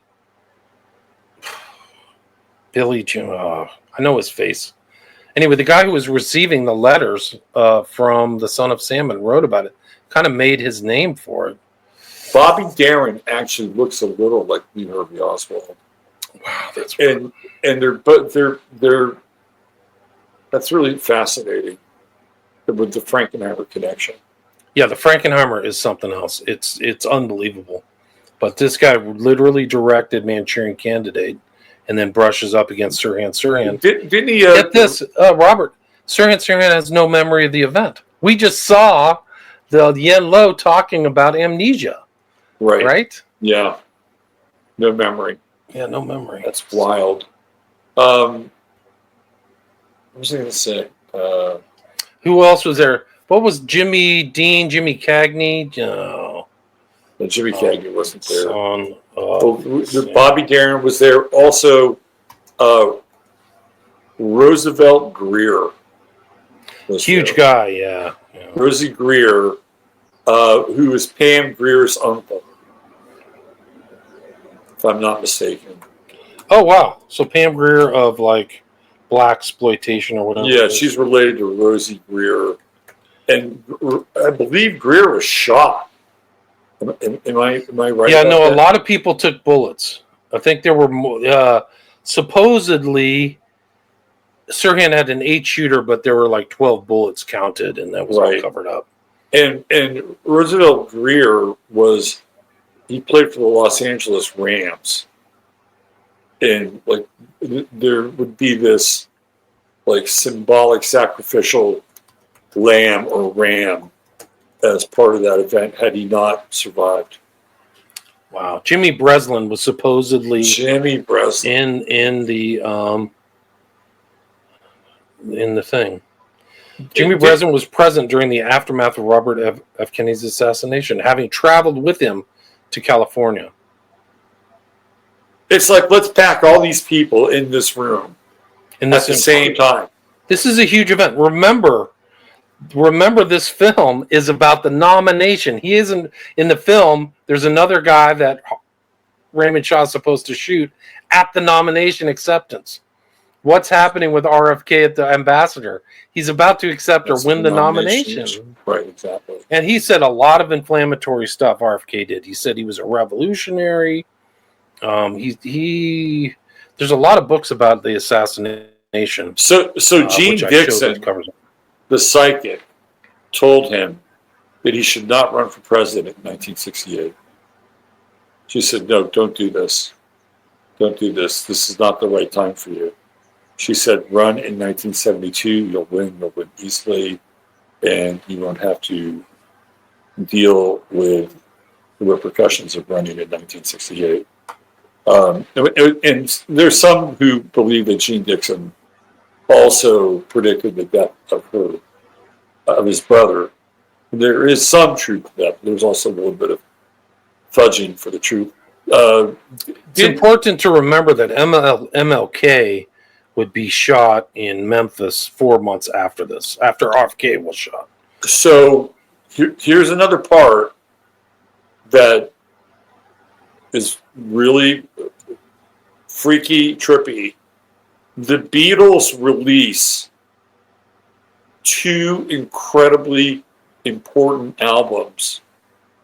Billy Jim. I know his face. Anyway, the guy who was receiving the letters from the Son of Sam and wrote about it kind of made his name for it. Bobby Darin actually looks a little like Lee Harvey Oswald. Wow, that's they're that's really fascinating with the Frankenheimer connection. Yeah, the Frankenheimer is something else. It's unbelievable. But this guy literally directed Manchurian Candidate and then brushes up against Sirhan Sirhan. Didn't he? Get this, Robert. Sirhan Sirhan has no memory of the event. We just saw the Yen Lo talking about amnesia. Right? Yeah. No memory. Yeah, no memory. That's wild. What was I going to say? Who else was there? What was Jimmy Dean, Jimmy Cagney? No. Jimmy Cagney wasn't there. Yeah. Bobby Darin was there. Also, Roosevelt Greer. Huge guy, yeah. Rosie Greer, who was Pam Greer's uncle, if I'm not mistaken. Oh, wow. So Pam Grier of, like, black exploitation or whatever. Yeah, she's related to Rosie Greer, and I believe Greer was shot. Am I right? Yeah, about no, that? a lot of people took bullets. I think there were supposedly Sirhan had an 8-shooter, but there were like 12 bullets counted, and that was all covered up. And Roosevelt Greer he played for the Los Angeles Rams, and like there would be this like symbolic sacrificial lamb or ram as part of that event had he not survived. Wow, Jimmy Breslin was supposedly in the thing. Jimmy Breslin was present during the aftermath of Robert F. Kennedy's assassination, having traveled with him to California. It's like, let's pack all these people in this room at the same time. This is a huge event. Remember, this film is about the nomination. He isn't in the film. There's another guy that Raymond Shaw is supposed to shoot at the nomination acceptance. What's happening with RFK at the ambassador? He's about to accept or win the nomination. Right, exactly. And he said a lot of inflammatory stuff. RFK did. He said he was a revolutionary. There's a lot of books about the assassination. So Gene Dixon, the psychic, told him that he should not run for president in 1968. She said, "No, don't do this. Don't do this. This is not the right time for you." She said, "Run in 1972. You'll win easily, and you won't have to deal with the repercussions of running in 1968." And there's some who believe that Gene Dixon also predicted the death of his brother. There is some truth to that. There's also a little bit of fudging for the truth. It's important to remember that MLK would be shot in Memphis 4 months after this, after RFK was shot. So here's another part that is really freaky, trippy. The Beatles release 2 incredibly important albums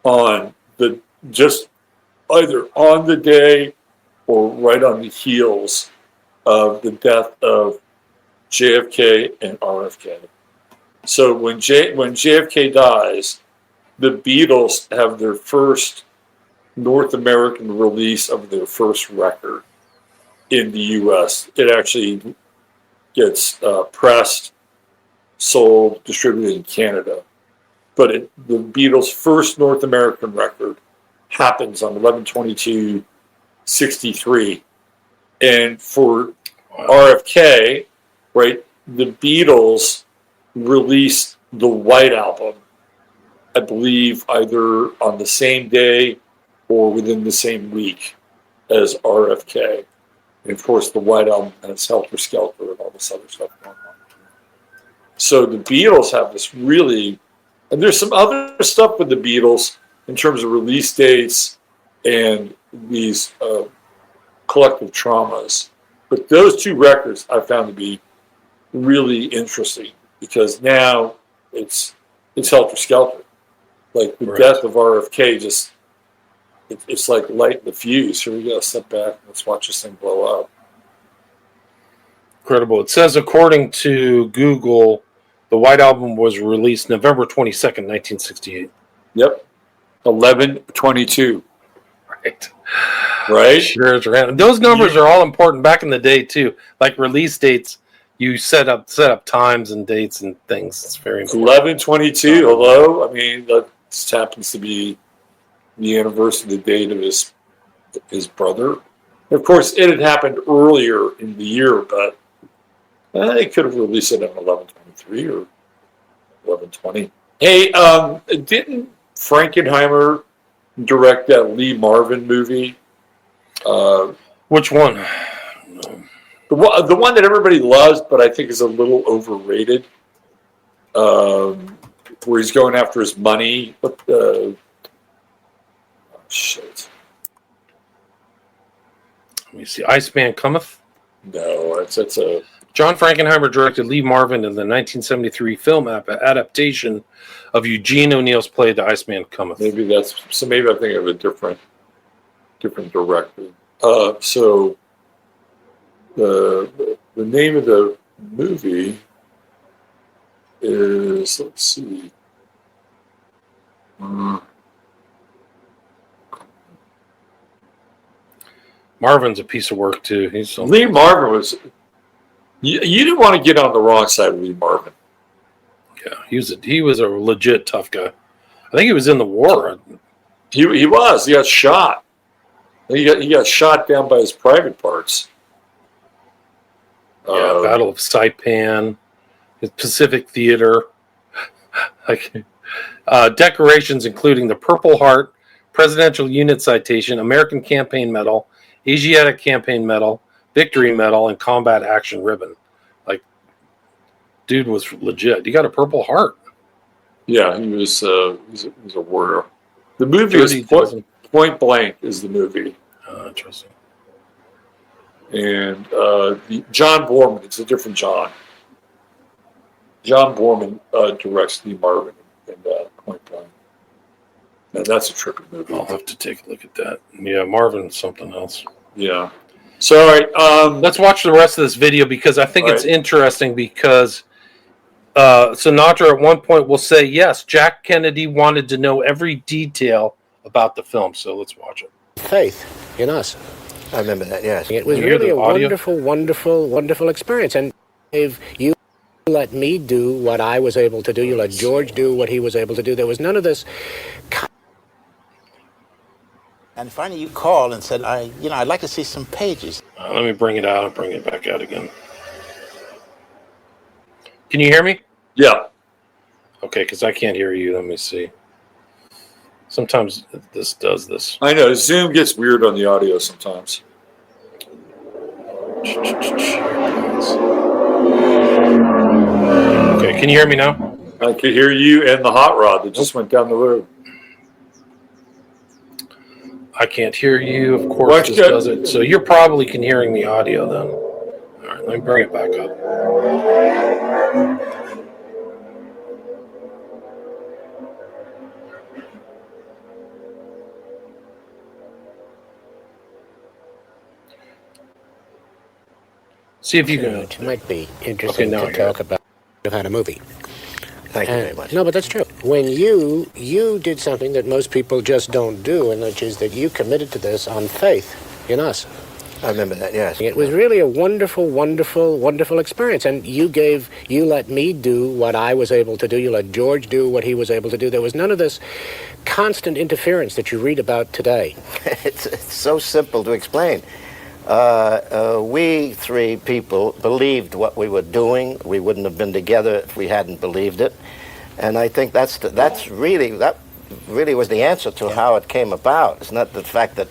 on just either on the day or right on the heels of the death of JFK and RFK. So when JFK dies, the Beatles have their first North American release of their first record in the U.S. It actually gets pressed, sold, distributed in Canada. But the Beatles' first North American record happens on 11/22/63. And for RFK, right, the Beatles released the White Album, I believe either on the same day or within the same week as RFK. And of course, the White Album has Helter Skelter and all this other stuff going on. So the Beatles have this really, and there's some other stuff with the Beatles in terms of release dates and these collective traumas. But those 2 records I found to be really interesting because now it's Helter Skelter. Like the death of RFK it's like lighting the fuse. Here we go, step back, let's watch this thing blow up. Incredible. It says, according to Google, the White Album was released November 22nd, 1968. Yep. 11/22. Right? Sure, it's random. Those numbers are all important back in the day, too. Like release dates, you set up times and dates and things. It's very important. 11/22, hello? I mean, that just happens to be the anniversary, the date of his brother. Of course, it had happened earlier in the year, but they could have released it on 11/23 or 11/20. Hey, didn't Frankenheimer direct that Lee Marvin movie? Which one? The one that everybody loves, but I think is a little overrated. Where he's going after his money. But shit. Let me see. Iceman Cometh? No, it's a John Frankenheimer directed Lee Marvin in the 1973 film adaptation of Eugene O'Neill's play The Iceman Cometh. Maybe I'm thinking of a different director. So the name of the movie is, let's see. Marvin's a piece of work too. Lee Marvin was. You didn't want to get on the wrong side of Lee Marvin. Yeah, he was a legit tough guy. I think he was in the war. He was. He got shot. He got shot down by his private parts. Yeah, Battle of Saipan, the Pacific Theater. Decorations including the Purple Heart, Presidential Unit Citation, American Campaign Medal, Asiatic Campaign Medal, Victory Medal, and Combat Action Ribbon. Like, dude was legit. He got a Purple Heart. Yeah, he was a warrior. The movie is Point Blank is the movie. Interesting. And John Borman, it's a different John. John Borman directs Lee Marvin in Point Blank. And that's a trippy movie. I'll have to take a look at that. Yeah, Marvin's something else. Yeah. So, all right. Let's watch the rest of this video because I think it's interesting because Sinatra at one point will say, yes, Jack Kennedy wanted to know every detail about the film. So let's watch it. Faith in us. I remember that, yes. It was really a wonderful, wonderful, wonderful experience. And if you let me do what I was able to do, you let George do what he was able to do, there was none of this. And finally you called and said, I'd like to see some pages. Let me bring it out and bring it back out again. Can you hear me? Yeah. Okay, because I can't hear you. Let me see. Sometimes this does this. I know. Zoom gets weird on the audio sometimes. Okay, can you hear me now? I could hear you and the hot rod that just went down the road. I can't hear you. Of course, this does it. So you're probably can hearing the audio then. All right, let me bring it back up. See if you can. It might be interesting to talk about a movie. Thank you very much. No, but that's true. When you did something that most people just don't do, and which is that you committed to this on faith in us. I remember that, yes. It was really a wonderful, wonderful, wonderful experience. And you let me do what I was able to do. You let George do what he was able to do. There was none of this constant interference that you read about today. It's so simple to explain. We three people believed what we were doing. We wouldn't have been together if we hadn't believed it. And I think that really was the answer to how it came about. It's not the fact that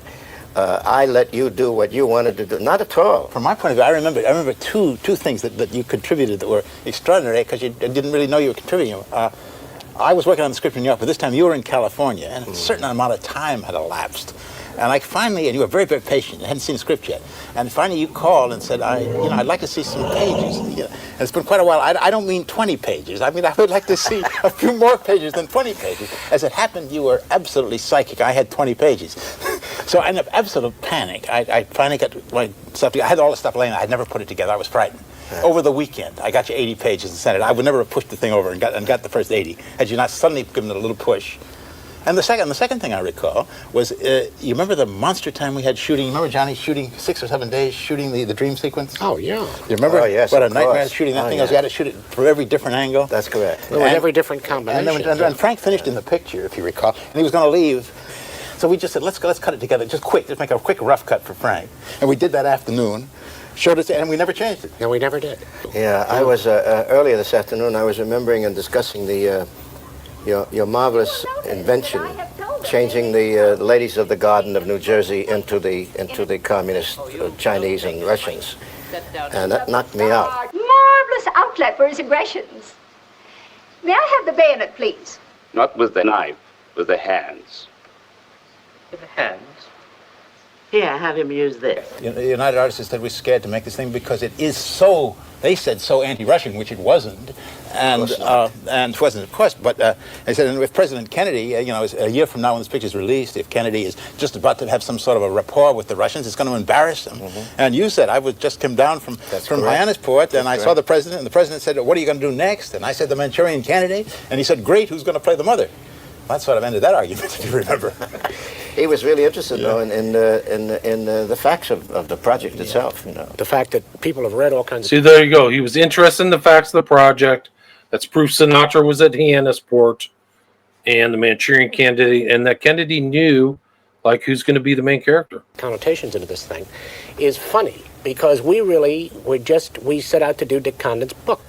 I let you do what you wanted to do. Not at all. From my point of view, I remember two things that you contributed that were extraordinary because you didn't really know you were contributing. I was working on the script in New York, but this time you were in California, and a certain amount of time had elapsed. And and you were very, very patient. You hadn't seen the script yet. And finally you called and said, I'd like to see some pages. And it's been quite a while. I don't mean 20 pages. I mean, I would like to see a few more pages than 20 pages. As it happened, you were absolutely psychic. I had 20 pages. So I ended up absolute panic. I finally got my stuff together. I had all the stuff laying out. I had never put it together. I was frightened. Yeah. Over the weekend, I got you 80 pages and sent it. I would never have pushed the thing over and got the first 80 had you not suddenly given it a little push. And the second thing I recall was, you remember the monster time we had shooting? Remember Johnny shooting 6 or 7 days shooting the dream sequence? Oh, yeah. You remember? Oh, yes, what a nightmare shooting that thing was. You had to shoot it from every different angle. That's correct. With every different combination. And Frank finished in the picture, if you recall, and he was going to leave. So we just said, let's cut it together, just make a quick rough cut for Frank. And we did that afternoon. Showed it, and we never changed it. No, we never did. Yeah, I was earlier this afternoon. I was remembering and discussing your marvelous invention, changing the ladies of the Garden of New Jersey into the communist Chinese and Russians, and that knocked me out. Marvelous outlet for his aggressions. May I have the bayonet, please? Not with the knife, with the hands. With the hands? Here, have him use this. United Artists said we're scared to make this thing because it is so, they said, so anti-Russian, which it wasn't. And it wasn't, of course, but they said, and with President Kennedy, a year from now when this picture is released, if Kennedy is just about to have some sort of a rapport with the Russians, it's going to embarrass them. And you said, I just came down from Hyannisport, and I saw the president, and the president said, what are you going to do next? And I said, the Manchurian Candidate. And he said, great, who's going to play the mother? That sort of ended that argument, if you remember. He was really interested, though, in the facts of the project itself. The fact that people have read all kinds of... See, there you go. He was interested in the facts of the project. That's proof Sinatra was at Hyannisport and the Manchurian Candidate, and that Kennedy knew, like, who's going to be the main character. Connotations into this thing is funny because we set out to do Dick Condon's book.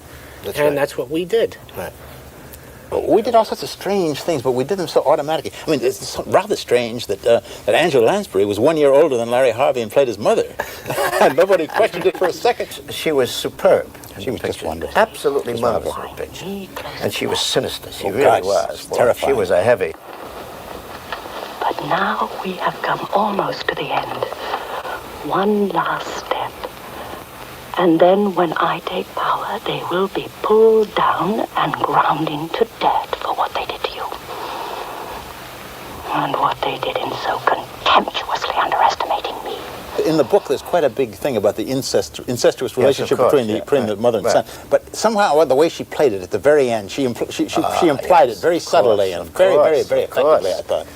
That's what we did. Right. We did all sorts of strange things, but we did them so automatically. I mean, it's rather strange that Angela Lansbury was 1 year older than Larry Harvey and played his mother. And nobody questioned it for a second. She was superb. She was just wonderful. Absolutely marvelous in the picture. And she was sinister. She really God, was. Terrifying. She was a heavy. But now we have come almost to the end. One last step. And then when I take power, they will be pulled down and ground into dirt for what they did to you. And what they did in so contemptuously underestimating me. In the book, there's quite a big thing about the incestuous relationship between the mother and son. But somehow, the way she played it at the very end, she implied it very subtly and very effectively, I thought.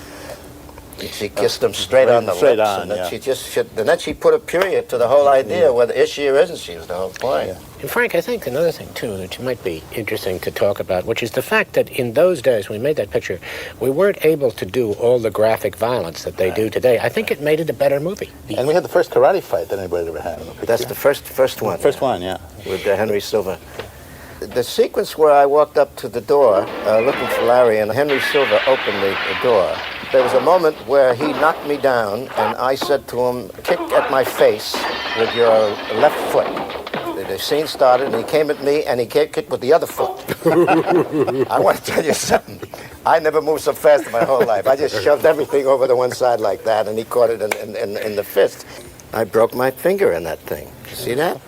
She kissed him straight on the lips, and then she put a period to the whole idea, whether is she or isn't she, was the whole point. And Frank, I think another thing, too, that might be interesting to talk about, which is the fact that in those days, when we made that picture, we weren't able to do all the graphic violence that they do today. I think it made it a better movie. And we had the first karate fight that anybody ever had. That's the first one. First one, yeah. With Henry Silva. The sequence where I walked up to the door looking for Larry, and Henry Silva opened the door, there was a moment where he knocked me down, and I said to him, kick at my face with your left foot. The scene started, and he came at me, and he kicked with the other foot. I want to tell you something. I never moved so fast in my whole life. I just shoved everything over to one side like that, and he caught it in the fist. I broke my finger in that thing. You see that?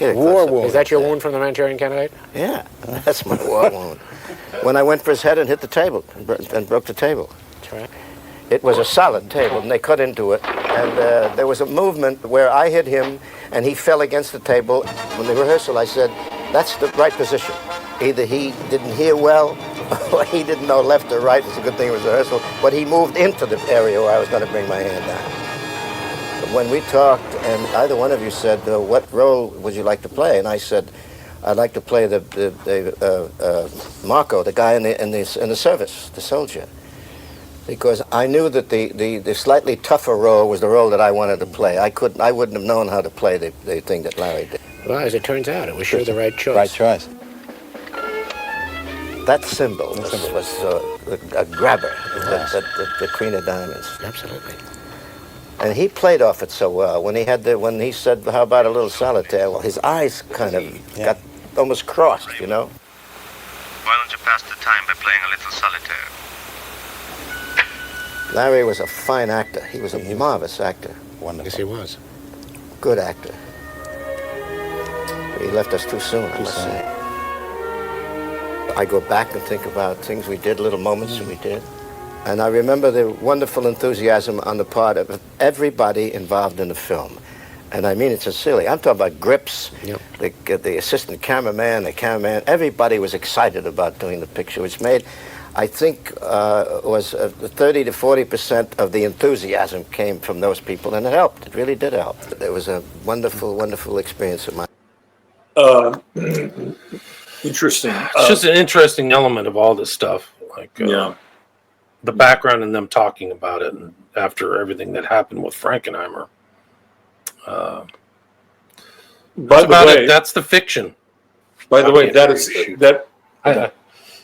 War wound. Is that your wound from the Manchurian Candidate? Yeah, that's my war wound. When I went for his head and hit the table, and broke the table. That's right. It was a solid table, and they cut into it. And there was a movement where I hit him, and he fell against the table. When the rehearsal, I said, that's the right position. Either he didn't hear well, or he didn't know left or right. It's a good thing it was rehearsal. But he moved into the area where I was going to bring my hand down. When we talked, and either one of you said, what role would you like to play? And I said, I'd like to play the Marco, the guy in the service, the soldier. Because I knew that the slightly tougher role was the role that I wanted to play. I wouldn't have known how to play the thing that Larry did. Well, as it turns out, it was sure the right choice. Right choice. That symbol was a grabber, the Queen of Diamonds. Absolutely. And he played off it so well. When he said, how about a little solitaire? Well, his eyes kind of got almost crossed, Why don't you pass the time by playing a little solitaire? Larry was a fine actor. He was a marvelous actor. Wonderful. Yes, he was. Good actor. He left us too soon, I must say. I go back and think about things we did, little moments that we did. And I remember the wonderful enthusiasm on the part of everybody involved in the film. And I mean it sincerely. I'm talking about grips, the assistant cameraman, the cameraman. Everybody was excited about doing the picture, which made, I think, was 30 to 40% of the enthusiasm came from those people, and it helped. It really did help. It was a wonderful, wonderful experience of mine. Interesting. It's just an interesting element of all this stuff. The background and them talking about it, and after everything that happened with Frankenheimer. By the way, that's the fiction. By the way, that is that. I'm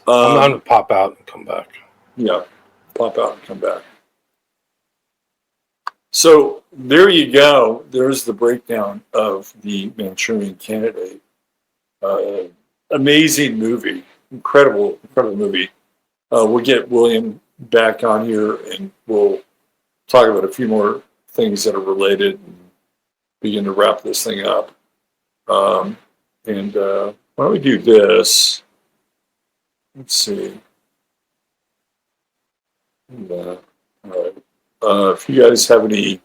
going to pop out and come back. Yeah, pop out and come back. So there you go. There's the breakdown of the Manchurian Candidate. Amazing movie, incredible movie. We'll get William back on here, and we'll talk about a few more things that are related and begin to wrap this thing up. Why don't we do this? Let's see. All right. If you guys have any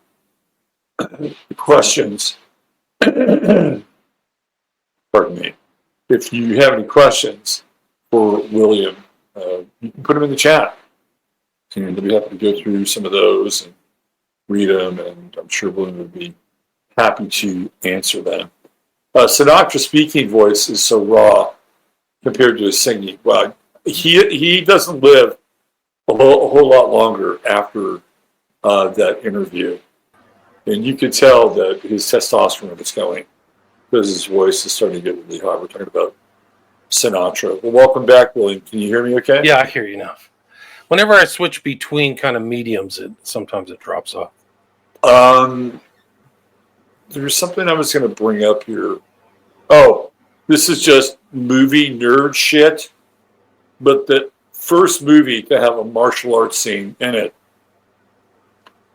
questions, pardon me. If you have any questions for William, you can put them in the chat. And we'll be happy to go through some of those and read them, and I'm sure William would be happy to answer them. Sinatra's speaking voice is so raw compared to his singing. Well, he doesn't live a whole lot longer after that interview. And you could tell that his testosterone was going because his voice is starting to get really hot. We're talking about Sinatra. Well, welcome back, William. Can you hear me okay? Yeah, I hear you now. Whenever I switch between kind of mediums, sometimes it drops off. There's something I was going to bring up here. Oh, this is just movie nerd shit. But the first movie to have a martial arts scene in it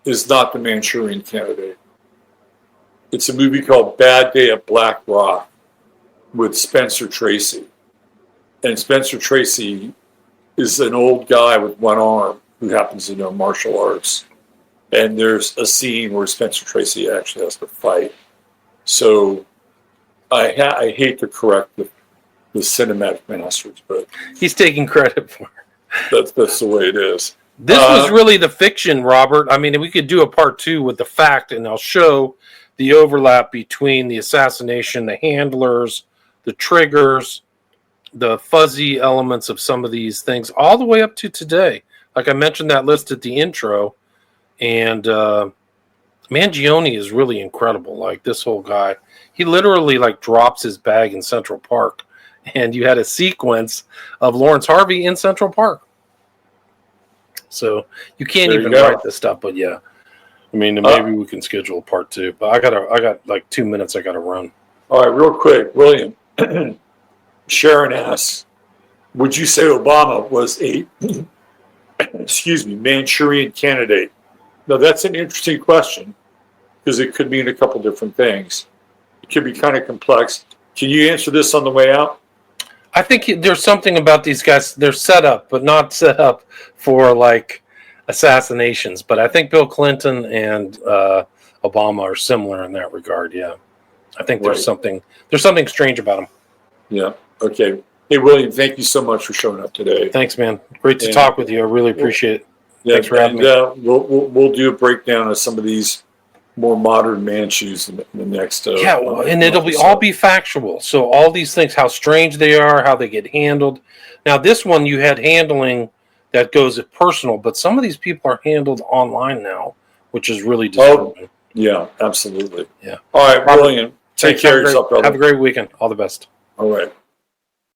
is not The Manchurian Candidate. It's a movie called Bad Day at Black Rock with Spencer Tracy. And Spencer Tracy is an old guy with one arm who happens to know martial arts. And there's a scene where Spencer Tracy actually has to fight. So I hate to correct the cinematic masters, but he's taking credit for it. That's the way it is. This was really the fiction, Robert. I mean, we could do a part 2 with the fact, and I'll show the overlap between the assassination, the handlers, the triggers, the fuzzy elements of some of these things, all the way up to today. Like I mentioned that list at the intro, and Mangione is really incredible. Like this whole guy, he literally like drops his bag in Central Park, and you had a sequence of Lawrence Harvey in Central Park. So you can't even write this stuff, but yeah. I mean, maybe we can schedule a part 2, but I got like 2 minutes I got to run. All right, real quick, William. Sharon asks, would you say Obama was a, Manchurian candidate? Now, that's an interesting question because it could mean a couple different things. It could be kind of complex. Can you answer this on the way out? I think there's something about these guys. They're set up, but not set up for like assassinations. But I think Bill Clinton and Obama are similar in that regard. Yeah, I think there's something strange about them. Yeah. Okay. Hey, William, thank you so much for showing up today. Thanks, man. Great to talk with you. I really appreciate it. Yeah, thanks for having me. We'll do a breakdown of some of these more modern Manchus in the next. And it'll all be factual. So all these things, how strange they are, how they get handled. Now, this one you had handling that goes at personal, but some of these people are handled online now, which is really disturbing. Oh, yeah, absolutely. Yeah. All right, William, take care of yourself, brother. Have a great weekend. All the best. All right.